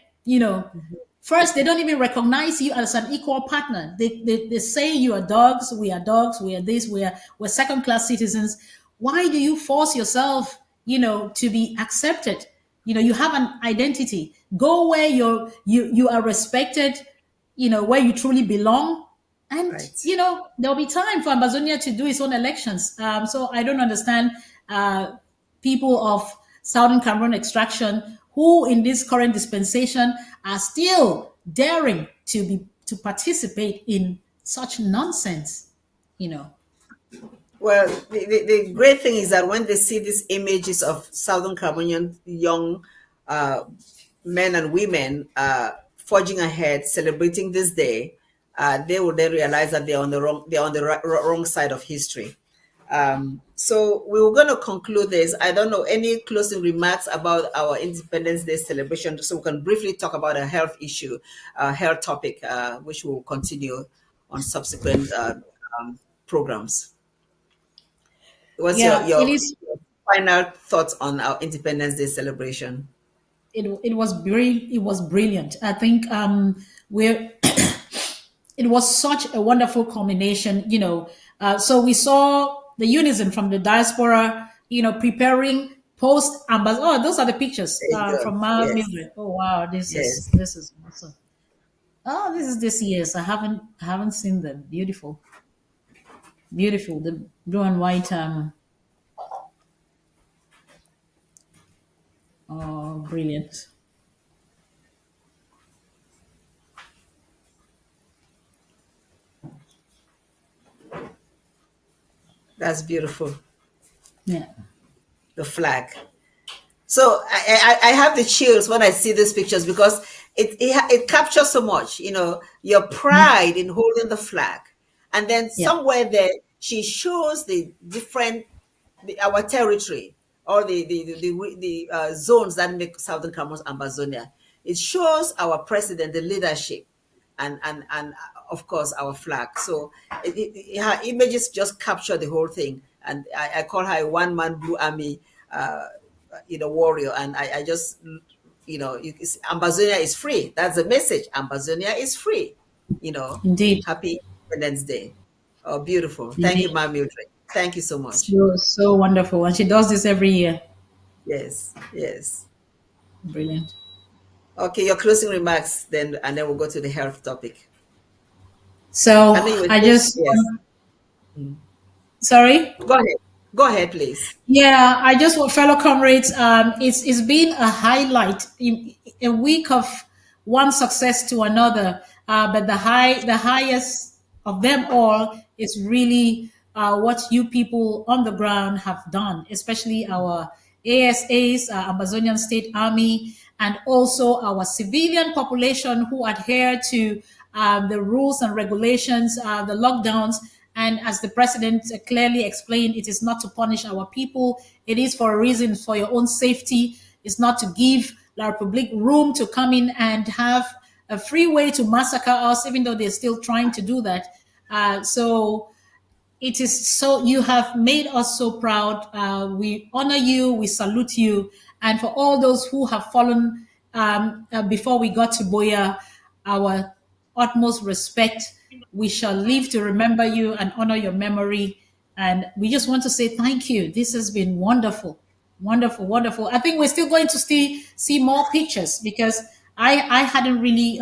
First, they don't even recognize you as an equal partner. They say you are dogs, we are dogs, we are this, we're second class citizens. Why do you force yourself, to be accepted? You have an identity. Go where you are respected, where you truly belong. And Right. there'll be time for Amazonia to do its own elections. So I don't understand people of Southern Cameroon extraction who, in this current dispensation, are still daring to participate in such nonsense. Well, the great thing is that when they see these images of Southern Cameroonian young uh, men and women forging ahead, celebrating this day, they will then realize that they're on the wrong side of history. So we were going to conclude this. I don't know any closing remarks about our Independence Day celebration, so we can briefly talk about a health issue, health topic, which will continue on subsequent programs. What's your, Yeah, it your is. final thoughts on our Independence Day celebration? It was brilliant. I think we're it was such a wonderful combination. So we saw the unison from the diaspora, preparing post ambassador. Oh, those are the pictures There you go. from Ma Yes, Mildred. Oh wow, this is yes. this is awesome. Oh, this is this year's. I haven't seen them. Beautiful, beautiful. The blue and white. Oh, brilliant. That's beautiful. Yeah. The flag. So I have the chills when I see these pictures because it captures so much, your pride in holding the flag, and then Yeah. somewhere there she shows the different our territory or the zones that make Southern Cameroon Amazonia. It shows our president, the leadership, and of course our flag. So her images just capture the whole thing, and I call her a one-man blue army. Warrior, and I just Amazonia is free. That's the message. Amazonia is free. Indeed. Happy Independence Day. Oh, beautiful. Thank you, Indeed. Ma Mildred. Thank you so much. So wonderful, and she does this every year. Yes, yes. Brilliant. Okay, your closing remarks then, and then we'll go to the health topic. So I know you were I saying just yes. sorry. Go ahead. Go ahead, please. Yeah, I just want fellow comrades. It's been a highlight in a week of one success to another. But the highest of them all is really what you people on the ground have done, especially our ASAs, Amazonian State Army, and also our civilian population who adhere to the rules and regulations, the lockdowns. And as the president clearly explained, it is not to punish our people. It is for a reason, for your own safety. It's not to give La Republic room to come in and have a free way to massacre us, even though they're still trying to do that. So it is so you have made us so proud. We honor you, we salute you, and for all those who have fallen before we got to Boya, our utmost respect. We shall live to remember you and honor your memory. And we just want to say thank you. This has been wonderful, wonderful, wonderful. I think we're still going to see more pictures because I hadn't really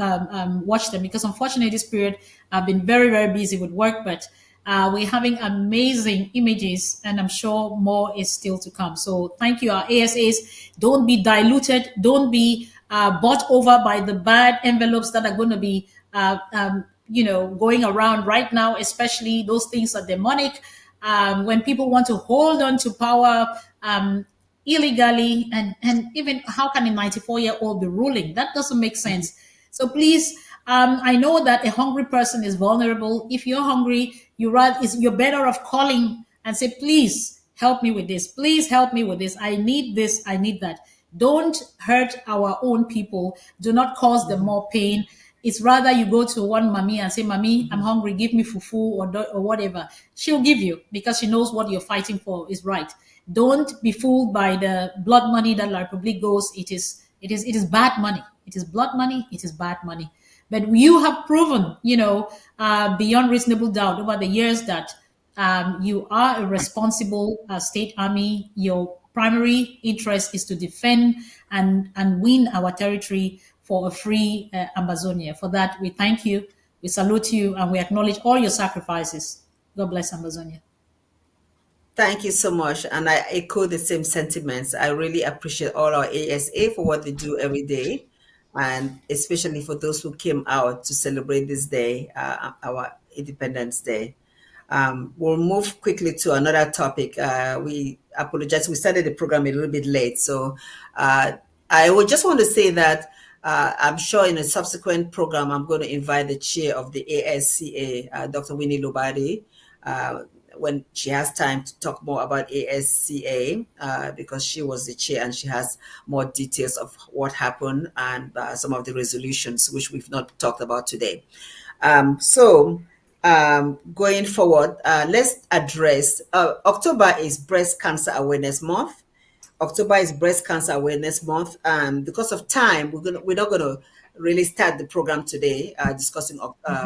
watched them because unfortunately this period I've been very, very busy with work, but we're having amazing images, and I'm sure more is still to come. So thank you, our ASAs. Don't be diluted. Don't be bought over by the bad envelopes that are going to be, going around right now. Especially those things are demonic. When people want to hold on to power illegally, and even how can a 94-year-old be ruling? That doesn't make sense. So please, I know that a hungry person is vulnerable. If you're hungry, you're better off calling and say, please help me with this. Please help me with this. I need this. I need that. Don't hurt our own people. Do not cause them more pain. It's rather you go to one mommy and say, "Mommy, I'm hungry. Give me fufu or whatever." She'll give you because she knows what you're fighting for is right. Don't be fooled by the blood money that La Republique goes. It is bad money. It is blood money. It is bad money. But you have proven, beyond reasonable doubt over the years that you are a responsible state army. Your primary interest is to defend and win our territory for a free Ambazonia. For that, we thank you, we salute you, and we acknowledge all your sacrifices. God bless Ambazonia. Thank you so much. And I echo the same sentiments. I really appreciate all our ASA for what they do every day, and especially for those who came out to celebrate this day, our Independence Day. We'll move quickly to another topic. We apologize. We started the program a little bit late. So I would just want to say that I'm sure in a subsequent program, I'm going to invite the chair of the ASCA, Dr. Winnie Lobadi, when she has time to talk more about ASCA, because she was the chair and she has more details of what happened and some of the resolutions which we've not talked about today. Going forward, let's address October is Breast Cancer Awareness Month. October is Breast Cancer Awareness Month, and because of time, we're not gonna really start the program today discussing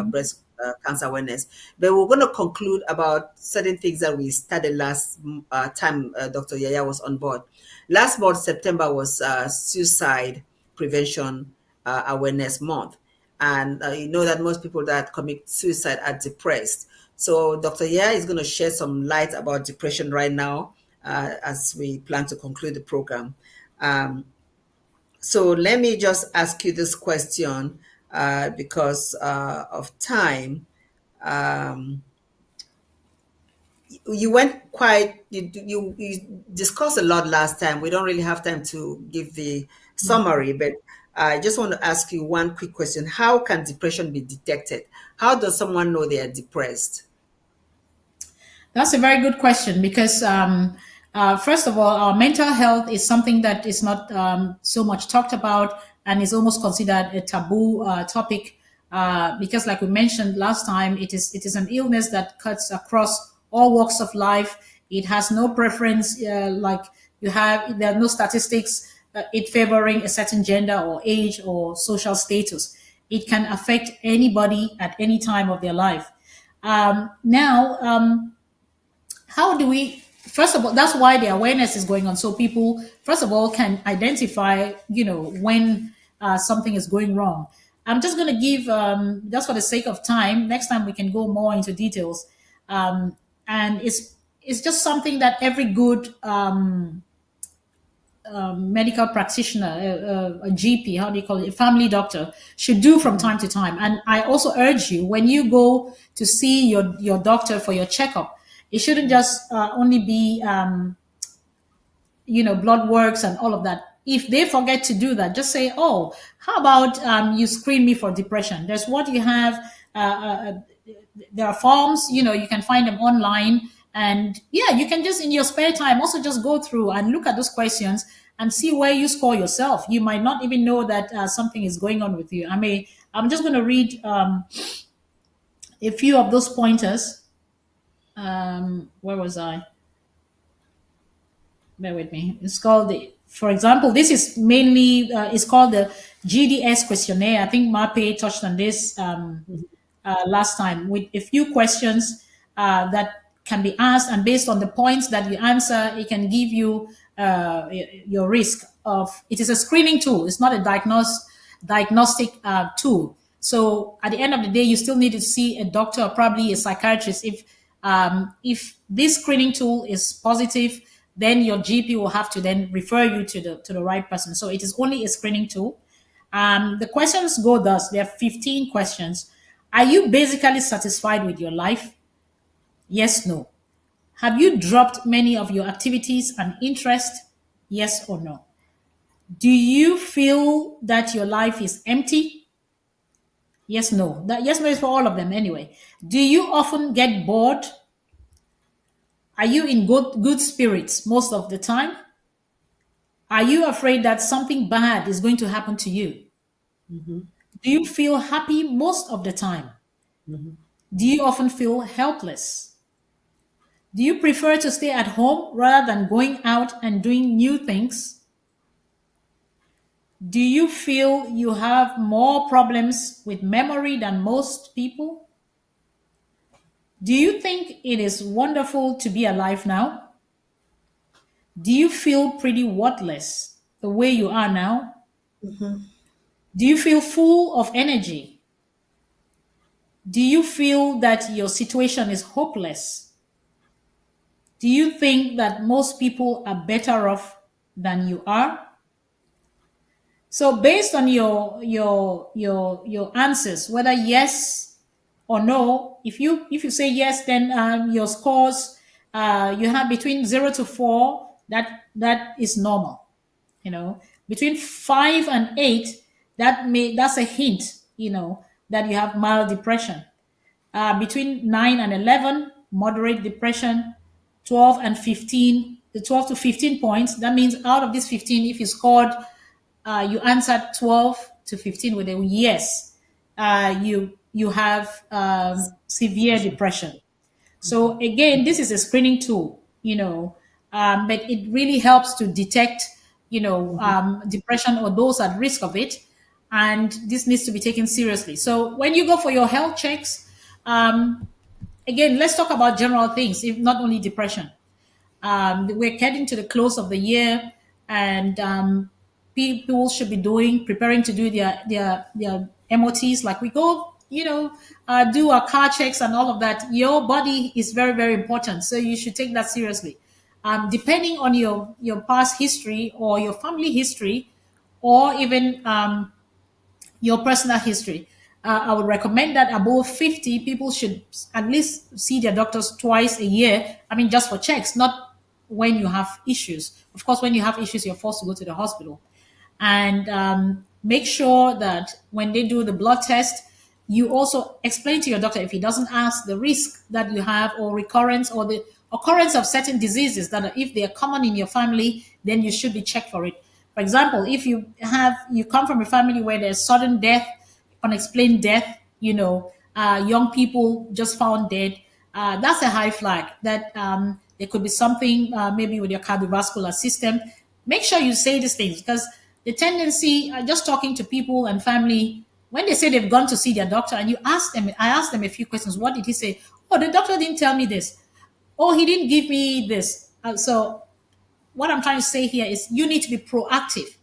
breast cancer awareness, but we're going to conclude about certain things that we started last time Dr. Yaya was on board. Last month, September, was Suicide Prevention Awareness Month, and you know that most people that commit suicide are depressed. So Dr. Yaya is going to share some light about depression right now as we plan to conclude the program. So let me just ask you this question because of time. You went quite, you discussed a lot last time. We don't really have time to give the summary, but I just want to ask you one quick question. How can depression be detected? How does someone know they are depressed? That's a very good question because, first of all, our mental health is something that is not so much talked about and is almost considered a taboo topic because, like we mentioned last time, it is an illness that cuts across all walks of life. It has no preference, like there are no statistics it favoring a certain gender or age or social status. It can affect anybody at any time of their life. Now, how do we, first of all, that's why the awareness is going on, so people first of all can identify when something is going wrong. I'm just going to give, just for the sake of time, next time we can go more into details, and it's just something that every good medical practitioner, a GP, how do you call it, a family doctor, should do from time to time. And I also urge you, when you go to see your doctor for your checkup, it shouldn't just only be blood works and all of that. If they forget to do that, just say, "Oh, how about you screen me for depression?" There's what you have. There are forms, you can find them online, and yeah, you can just in your spare time also just go through and look at those questions and see where you score yourself. You might not even know that something is going on with you. I'm just going to read a few of those pointers. Where was I? Bear with me. It's called for example, this is mainly, it's called the GDS questionnaire. I think Mape touched on this last time, with a few questions that can be asked, and based on the points that you answer, it can give you your risk of. It is a screening tool. It's not a diagnostic tool. So at the end of the day, you still need to see a doctor or probably a psychiatrist. If this screening tool is positive, then your GP will have to then refer you to the right person. So it is only a screening tool. The questions go thus. There are 15 questions. Are you basically satisfied with your life? Yes, no. Have you dropped many of your activities and interests? Yes or no. Do you feel that your life is empty? Yes, no. That yes, no is for all of them anyway. Do you often get bored? Are you in good spirits most of the time? Are you afraid that something bad is going to happen to you? Do you feel happy most of the time? Do you often feel helpless? Do you prefer to stay at home rather than going out and doing new things? Do you feel you have more problems with memory than most people? Do you think it is wonderful to be alive now? Do you feel pretty worthless the way you are now? Do you feel full of energy? Do you feel that your situation is hopeless? Do you think that most people are better off than you are? So based on your answers, whether yes or no, if you say yes, then your scores you have between 0 to 4. That is normal. Between 5 and 8, that's a hint. That you have mild depression. Between 9 and 11, moderate depression. 12 and 15, the 12 to 15 points. That means out of this 15, if you scored you answered 12 to 15 with a yes, you have severe depression. So again, this is a screening tool, but it really helps to detect, depression or those at risk of it, and this needs to be taken seriously. So when you go for your health checks, again, let's talk about general things, if not only depression. We're getting to the close of the year, and people should be preparing to do their MOTs. Like we go, do our car checks and all of that. Your body is very, very important, so you should take that seriously. Depending on your past history or your family history, or even your personal history. I would recommend that above 50, people should at least see their doctors twice a year. I mean, just for checks, not when you have issues. Of course, when you have issues, you're forced to go to the hospital. And make sure that when they do the blood test, you also explain to your doctor, if he doesn't ask, the risk that you have, or recurrence, or the occurrence of certain diseases that if they are common in your family, then you should be checked for it. For example, if you come from a family where there's sudden death, unexplained death, young people just found dead, that's a high flag that there could be something maybe with your cardiovascular system. Make sure you say these things, because the tendency, just talking to people and family, when they say they've gone to see their doctor and I asked them a few questions. What did he say? Oh, the doctor didn't tell me this. Oh, he didn't give me this. So what I'm trying to say here is you need to be proactive.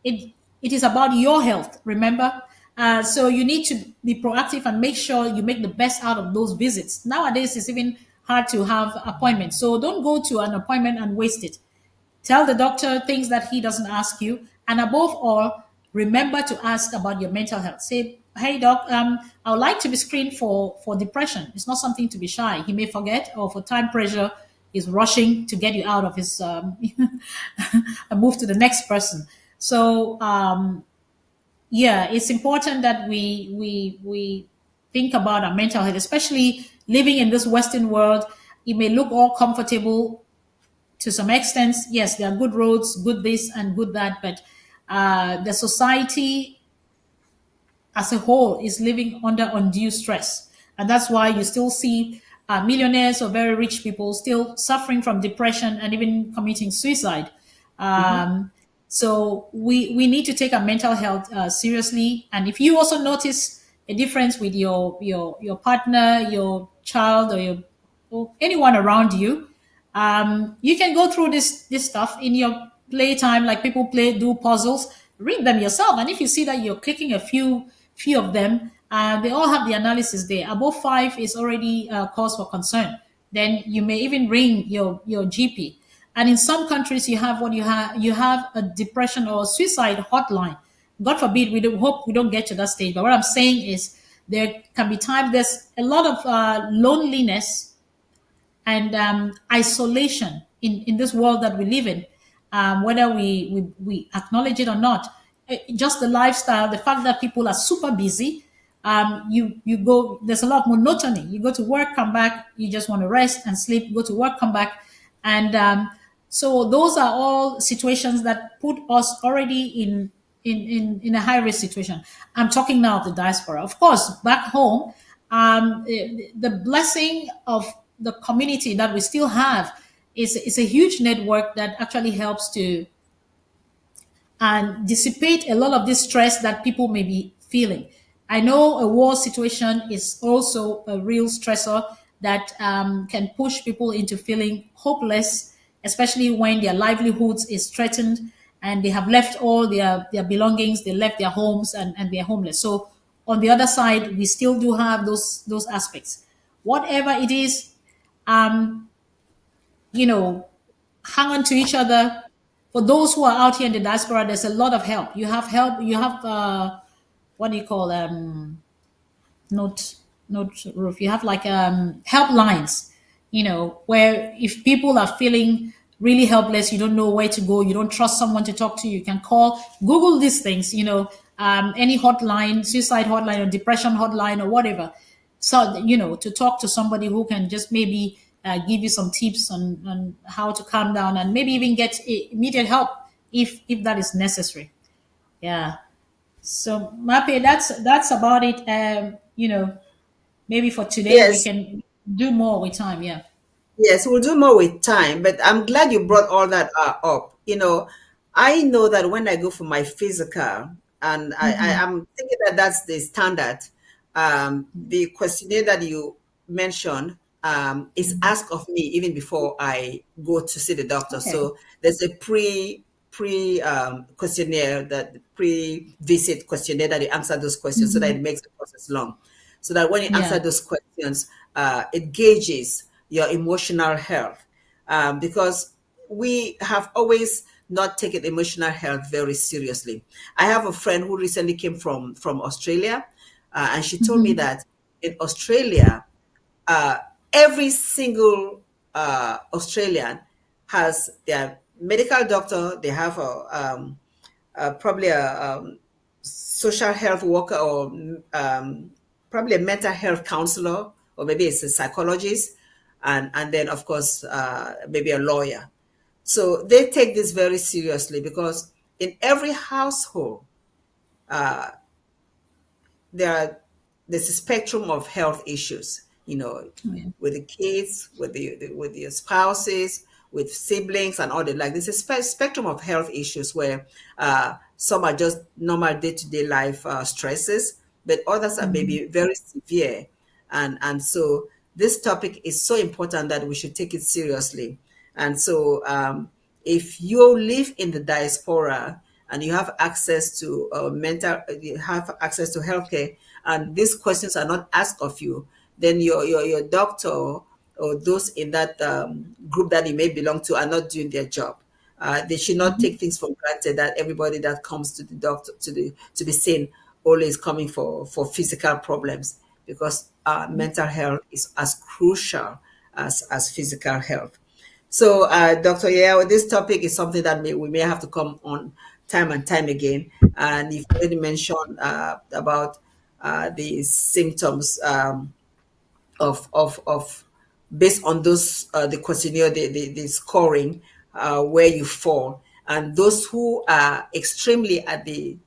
It is about your health, remember? So you need to be proactive and make sure you make the best out of those visits. Nowadays, it's even hard to have appointments. So don't go to an appointment and waste it. Tell the doctor things that he doesn't ask you. And above all, remember to ask about your mental health. Say, hey, doc, I would like to be screened for depression. It's not something to be shy. He may forget, or for time pressure, is rushing to get you out of his and move to the next person. So yeah, it's important that we think about our mental health, especially living in this Western world. It may look all comfortable to some extent. Yes, there are good roads, good this and good that, but the society as a whole is living under undue stress. And that's why you still see millionaires or very rich people still suffering from depression and even committing suicide. So we need to take our mental health seriously. And if you also notice a difference with your partner, your child, or anyone around you, you can go through this stuff in your playtime, like people do puzzles, read them yourself. And if you see that you're clicking a few of them, they all have the analysis there. Above 5 is already cause for concern. Then you may even ring your GP. And in some countries, you have you have a depression or a suicide hotline. God forbid, hope we don't get to that stage. But what I'm saying is there can be times there's a lot of loneliness and isolation in this world that we live in, whether we acknowledge it or not. Just the lifestyle, the fact that people are super busy. You go, there's a lot of monotony. You go to work, come back, you just want to rest and sleep. Go to work, come back, and so those are all situations that put us already in a high risk situation. I'm talking now of the diaspora. Of course, back home, the blessing of the community that we still have is a huge network that actually helps to and dissipate a lot of this stress that people may be feeling. I know a war situation is also a real stressor that can push people into feeling hopeless, especially when their livelihoods is threatened and they have left all their belongings, they left their homes and they're homeless. So on the other side, we still do have those aspects. Whatever it is, um, you know, hang on to each other. For those who are out here in the diaspora, there's a lot of help. You have help. You have what do you call not not roof. You have like helplines. Where if people are feeling really helpless, you don't know where to go, you don't trust someone to talk to, you can call, Google these things. Any hotline, suicide hotline or depression hotline or whatever. So to talk to somebody who can just maybe give you some tips on how to calm down and maybe even get immediate help if that is necessary. Yeah. So Mape, that's about it. Maybe for today we Yes. can do more with time. Yeah. Yes, we'll do more with time, but I'm glad you brought all that up. I know that when I go for my physical, and I'm thinking that that's the standard, the questionnaire that you mentioned is asked of me even before I go to see the doctor. Okay. So there's a pre questionnaire, that pre-visit questionnaire, that you answer those questions so that it makes the process long. So that when you answer Yeah. those questions, it gauges your emotional health, because we have always not taken emotional health very seriously. I have a friend who recently came from Australia, and she told me that in Australia, uh, every single Australian has their medical doctor. They have probably a social health worker, or probably a mental health counselor, or maybe it's a psychologist, and then of course maybe a lawyer. So they take this very seriously, because in every household there are there's a spectrum of health issues, Yeah. with the kids, with the spouses, with siblings, and all that. Like, there's a spectrum of health issues where some are just normal day-to-day life stresses, but others are maybe very severe, and so this topic is so important that we should take it seriously. And so if you live in the diaspora and you have access to you have access to healthcare, and these questions are not asked of you, then your doctor or those in that group that you may belong to are not doing their job. They should not take things for granted that everybody that comes to the doctor to be seen always coming for physical problems, because mental health is as crucial as physical health. So, Dr. Yao, this topic is something that we may have to come on time and time again. And you've already mentioned about the symptoms of based on those the questionnaire, the scoring, where you fall, and those who are extremely at the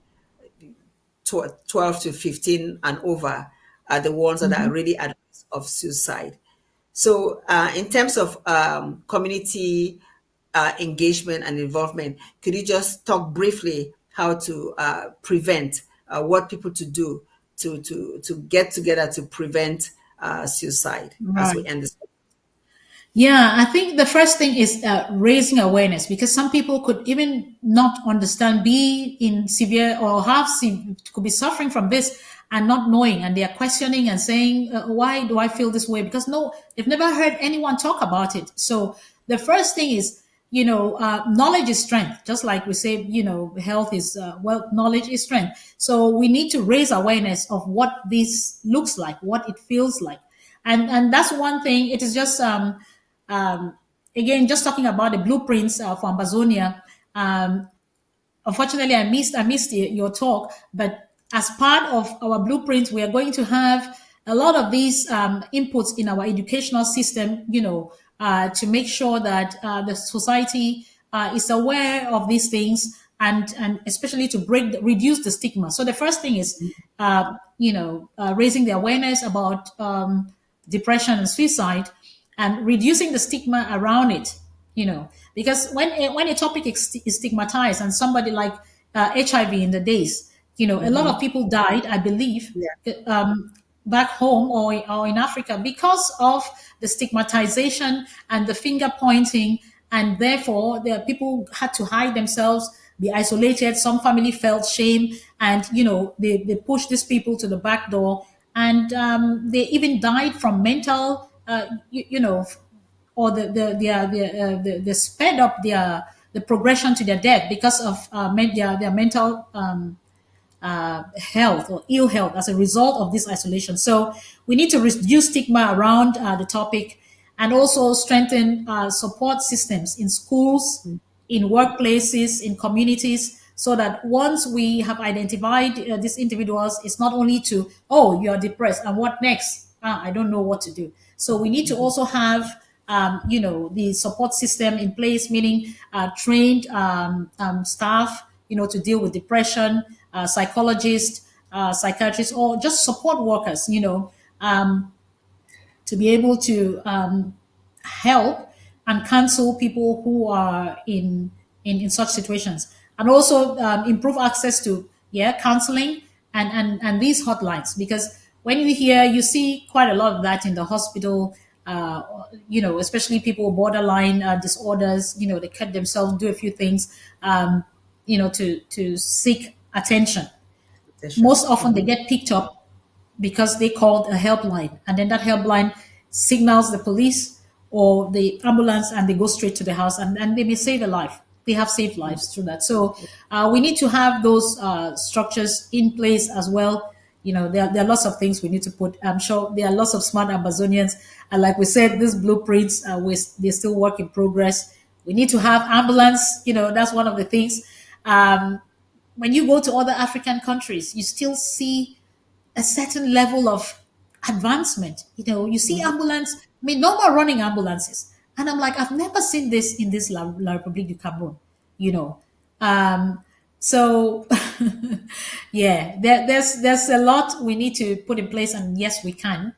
12 to 15 and over are the ones that are really at risk of suicide. So, in terms of community engagement and involvement, could you just talk briefly how to prevent, what people to do to get together to prevent suicide as we Right. end this? Yeah, I think the first thing is raising awareness, because some people could even not understand, be in severe or could be suffering from this and not knowing, and they are questioning and saying, "Why do I feel this way?" Because no, they've never heard anyone talk about it. So the first thing is, knowledge is strength. Just like we say, health is knowledge is strength. So we need to raise awareness of what this looks like, what it feels like, and that's one thing. It is just um, again, just talking about the blueprints for Amazonia. Unfortunately, I missed your talk, but as part of our blueprints, we are going to have a lot of these inputs in our educational system. To make sure that the society is aware of these things, and especially to reduce the stigma. So the first thing is, raising the awareness about depression and suicide, and reducing the stigma around it. Because when a topic is stigmatized, and somebody like HIV in the days, a lot of people died, I believe, Yeah. back home or in Africa because of the stigmatization and the finger pointing, and therefore the people had to hide themselves, be isolated. Some family felt shame, and they pushed these people to the back door, and they even died from mental, or the sped up the progression to their death because of their mental health or ill health as a result of this isolation. So we need to reduce stigma around the topic, and also strengthen support systems in schools, in workplaces, in communities, so that once we have identified these individuals, it's not only to, oh, you are depressed and what next? I don't know what to do. So we need to also have the support system in place, meaning trained staff, to deal with depression, psychologists, psychiatrists, or just support workers, to be able to help and counsel people who are in such situations, and also improve access to counseling and these hotlines, because when you see quite a lot of that in the hospital, especially people with borderline disorders, they cut themselves, do a few things, to seek attention. Most often they get picked up because they called a helpline, and then that helpline signals the police or the ambulance, and they go straight to the house, and they may save a life. They have saved lives through that. So we need to have those structures in place as well. There are lots of things we need to put. I'm sure there are lots of smart Amazonians, and like we said, these blueprints, they're still work in progress. We need to have ambulance. That's one of the things. When you go to other African countries, you still see a certain level of advancement. You see ambulance, no more running ambulances. And I'm like, I've never seen this in this La Republique du Cameroon, you know. So yeah, there's a lot we need to put in place, and yes, we can.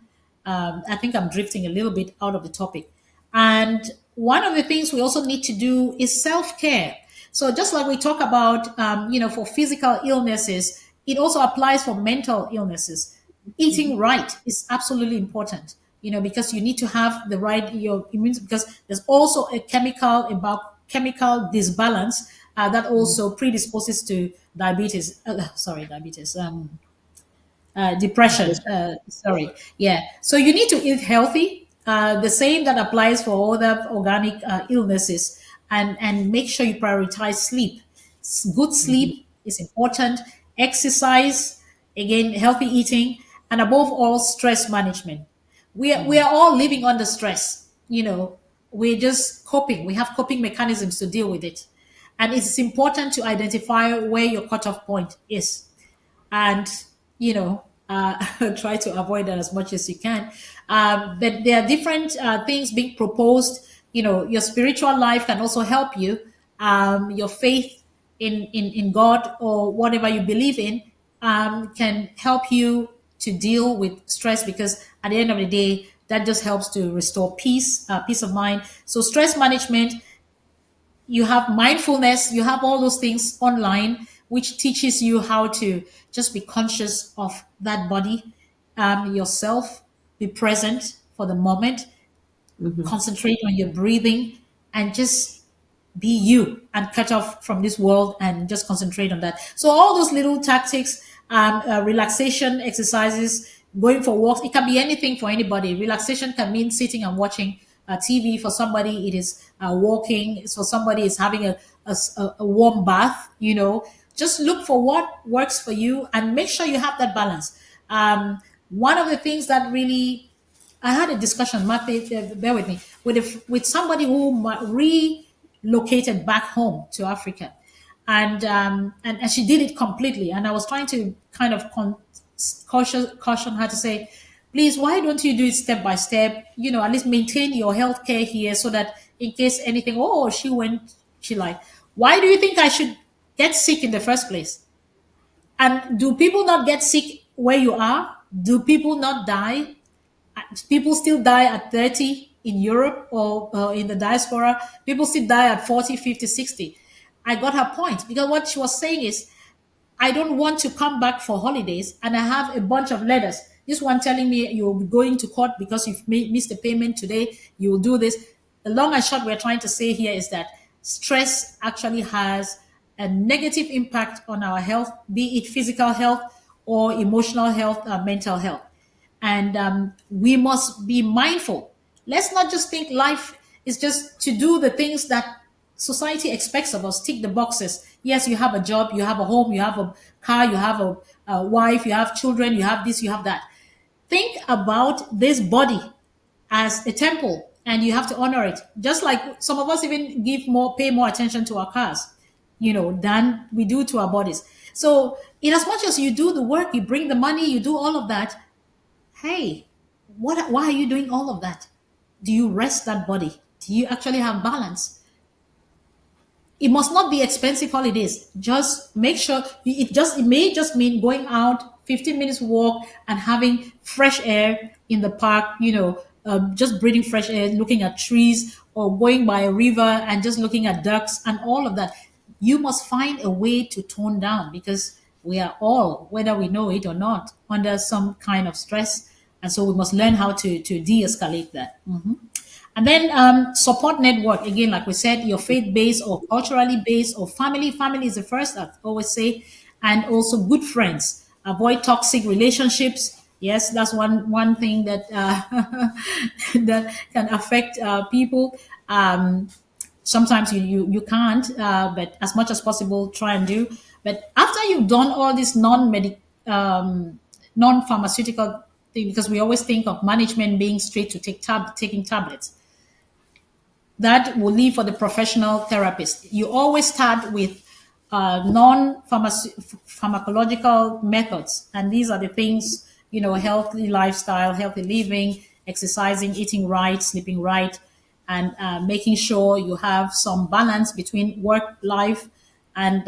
I think I'm drifting a little bit out of the topic. And one of the things we also need to do is self-care. So just like we talk about, for physical illnesses, it also applies for mental illnesses. Eating right is absolutely important, because you need to have the right your immune, because there's also a chemical disbalance that also predisposes to diabetes. Diabetes. Depression. Sorry. Yeah. So you need to eat healthy. The same that applies for other organic illnesses, and make sure you prioritize sleep. Good sleep is important. Exercise, again, healthy eating, and above all, stress management. We are all living under stress. We're just coping. We have coping mechanisms to deal with it, and it's important to identify where your cutoff point is, and try to avoid that as much as you can. But there are different things being proposed. Your spiritual life can also help you. Your faith in God, or whatever you believe in, can help you to deal with stress, because at the end of the day, that just helps to restore peace of mind. So stress management, you have mindfulness, you have all those things online, which teaches you how to just be conscious of that body, yourself, be present for the moment, concentrate on your breathing, and just be you, and cut off from this world and just concentrate on that. So all those little tactics, relaxation exercises, going for walks, it can be anything for anybody. Relaxation can mean sitting and watching TV. For somebody, it is walking. For somebody, it's having a warm bath. Just look for what works for you, and make sure you have that balance. One of the things that really, I had a discussion, bear with me, with somebody who relocated back home to Africa, and she did it completely. And I was trying to kind of caution her to say, please, why don't you do it step by step? At least maintain your health care here, so that in case anything, she like, why do you think I should get sick in the first place? And do people not get sick where you are? Do people not die? People still die at 30 in Europe or in the diaspora. People still die at 40, 50, 60. I got her point, because what she was saying is, I don't want to come back for holidays and I have a bunch of letters. This one telling me you'll be going to court because you've missed a payment today, you will do this. The long and short we're trying to say here is that stress actually has a negative impact on our health, be it physical health or emotional health or mental health. And we must be mindful. Let's not just think life is just to do the things that society expects of us, tick the boxes. Yes, you have a job, you have a home, you have a car, you have a wife, you have children, you have this, you have that. Think about this body as a temple, and you have to honor it. Just like some of us even pay more attention to our cars, than we do to our bodies. So in as much as you do the work, you bring the money, you do all of that, hey, why are you doing all of that? Do you rest that body? Do you actually have balance? It must not be expensive holidays. Just make sure it may just mean going out 15 minutes walk and having fresh air in the park, just breathing fresh air, looking at trees, or going by a river and just looking at ducks and all of that. You must find a way to tone down, because we are all, whether we know it or not, under some kind of stress. And so we must learn how to de-escalate that. And then support network, again, like we said, your faith-based or culturally based or family. Family is the first, I always say. And also good friends. Avoid toxic relationships. Yes, that's one thing that that can affect people. Sometimes you can't, but as much as possible, try and do. But after you've done all this non-pharmaceutical thing, because we always think of management being straight to taking tablets, that will leave for the professional therapist. You always start with non-pharmacological methods, and these are the things, healthy lifestyle, healthy living, exercising, eating right, sleeping right, and making sure you have some balance between work life and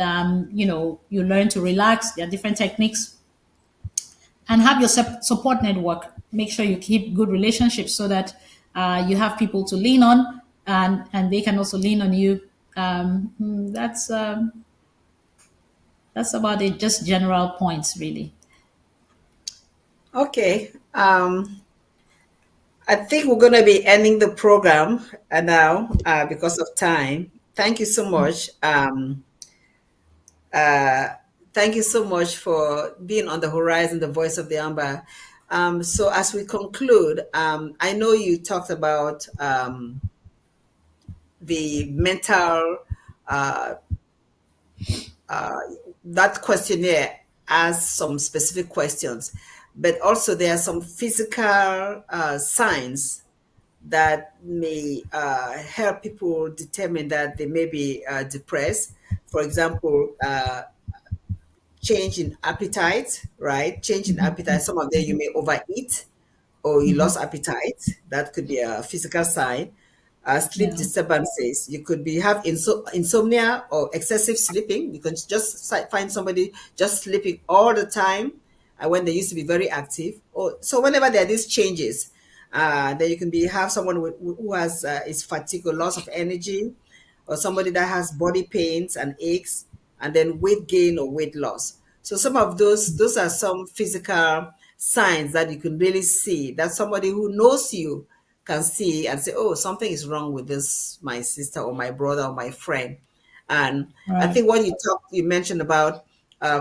you learn to relax. There are different techniques, and have your support network. Make sure you keep good relationships so that you have people to lean on, and they can also lean on you. That's about it. Just general points, really. Okay. I think we're going to be ending the program now because of time. Thank you so much. Thank you so much for being on the horizon, the voice of the Amber. So as we conclude, I know you talked about the mental, that questionnaire asks some specific questions, but also there are some physical signs that may help people determine that they may be depressed. For example, change in appetite, right? Change in appetite. Some of them you may overeat or you lost appetite. That could be a physical sign. Sleep Yeah. disturbances. You could have insomnia or excessive sleeping. You can just find somebody just sleeping all the time when they used to be very active. So whenever there are these changes, then you can have someone who has is fatigue or loss of energy, or somebody that has body pains and aches, and then weight gain or weight loss. So some of those are some physical signs that you can really see, that somebody who knows you can see and say, oh, something is wrong with this, my sister or my brother or my friend. And I Right. think what you mentioned about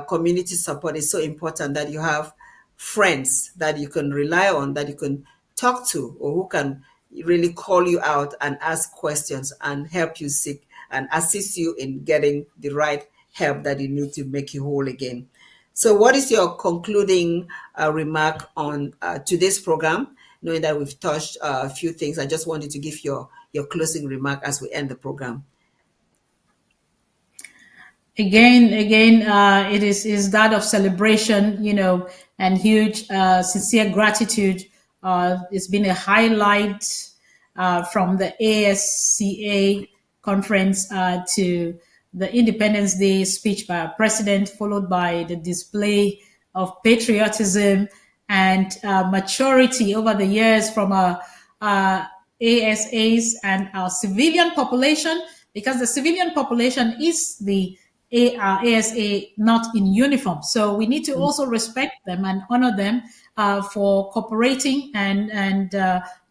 community support is so important, that you have friends that you can rely on, that you can talk to, or who can really call you out and ask questions and help you seek and assist you in getting the right help that you need to make you whole again. So what is your concluding remark on today's program? Knowing that we've touched a few things, I just wanted to give your closing remark as we end the program. Again, it is that of celebration, and huge, sincere gratitude. It's been a highlight from the ASCA conference to the Independence Day speech by our president, followed by the display of patriotism and maturity over the years from our ASAs and our civilian population, because the civilian population is the ASA not in uniform. So we need to also respect them and honor them for cooperating and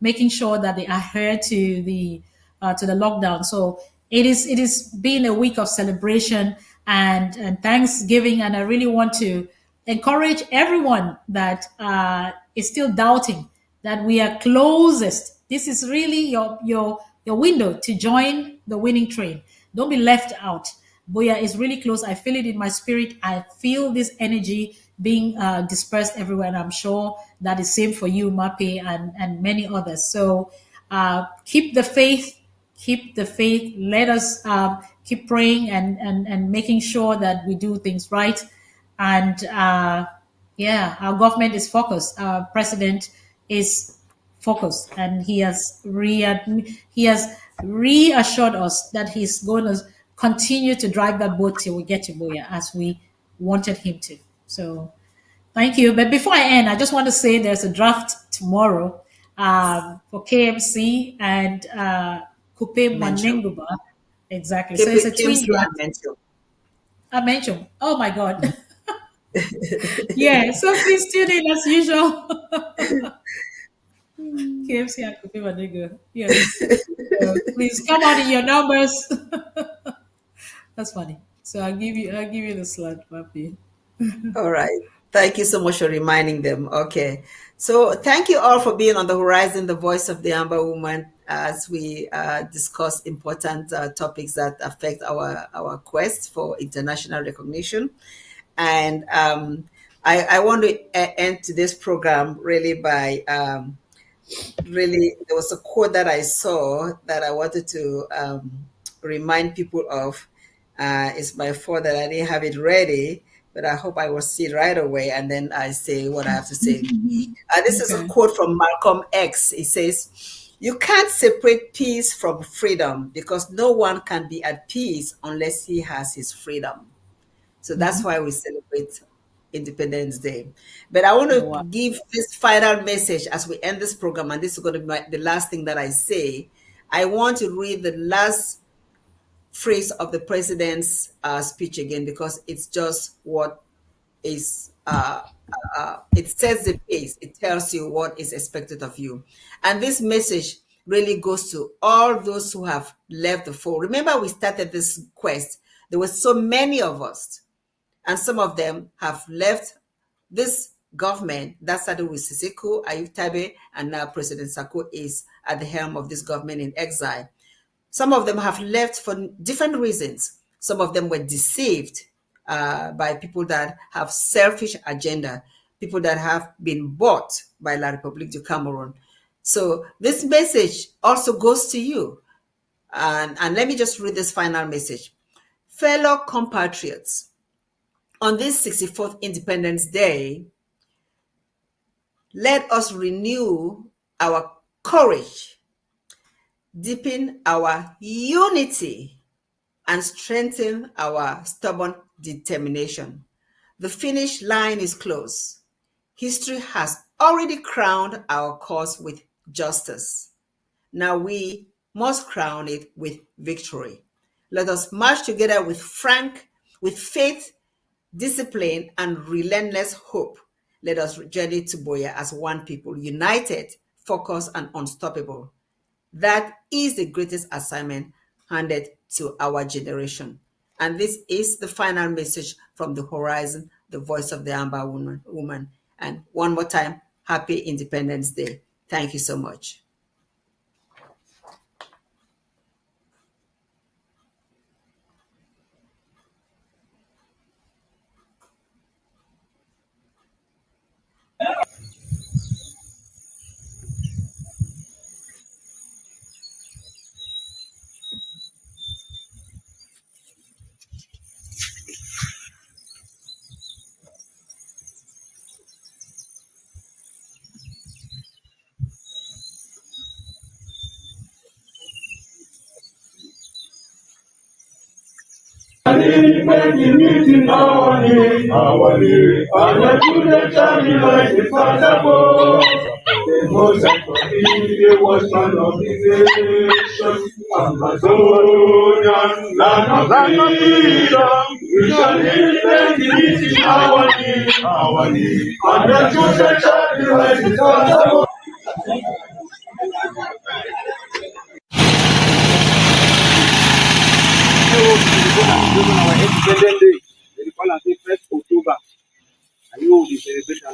making sure that they adhere to the lockdown. So it is being a week of celebration and Thanksgiving, and I really want to encourage everyone that is still doubting that we are closest. This is really your window to join the winning train. Don't be left out. Boya is really close. I feel it in my spirit. I feel this energy being dispersed everywhere, and I'm sure that is same for you, Mape, and many others. So keep the faith. Keep the faith. Let us keep praying and making sure that we do things right. And yeah, our government is focused. Our president is focused, and he has reassured us that he's going to continue to drive that boat till we get to Boya as we wanted him to. So thank you. But before I end, I just want to say there's a draft tomorrow for KMC and Kupe Mention. Manenguba. Exactly. So it's a twin KMC draft. and mention. I mentioned. Oh my God. Yeah. So please tune in as usual. KFC and Kupe Manenguba. Yes. So please come out in your numbers. That's funny. So I'll give you the slot, Papi. All right. Thank you so much for reminding them. Okay. So thank you all for being on the horizon, the voice of the Amber Woman, as we discuss important topics that affect our quest for international recognition. And I want to end today's program really by really, there was a quote that I saw that I wanted to remind people of. It's my fault that I didn't have it ready, but I hope I will see it right away and then I say what I have to say. This is a Okay. quote from Malcolm X. It says, "You can't separate peace from freedom because no one can be at peace unless he has his freedom." So that's why we celebrate Independence Day. But I want Oh, to wow. give this final message as we end this program, and this is going to be the last thing that I say. I want to read the last phrase of the president's speech again because it's just what is it sets the pace. It tells you what is expected of you, and this message really goes to all those who have left the fold. Remember, we started this quest. There were so many of us, and some of them have left this government. That started with Siseko, Ayub Tabe, and now President Sako is at the helm of this government in exile. Some of them have left for different reasons. Some of them were deceived by people that have selfish agenda, people that have been bought by La République du Cameroon. So this message also goes to you. And let me just read this final message. Fellow compatriots, on this 64th Independence Day, let us renew our courage, deepen our unity, and strengthen our stubborn determination. The finish line is close. History has already crowned our cause with justice. Now we must crown it with victory. Let us march together with faith, discipline, and relentless hope. Let us journey to Boya as one people, united, focused, and unstoppable. That is the greatest assignment handed to our generation. And this is the final message from the horizon, the voice of the Amber woman. And one more time, happy Independence Day. Thank you so much. meeting our need, and the children shall be like the Father. The most important, the watchman of the nation, Amazonian land of freedom. We shall live in meeting our need, and the children shall be like the Father. Our Independence Day, they call it 1st October. And you will be celebrating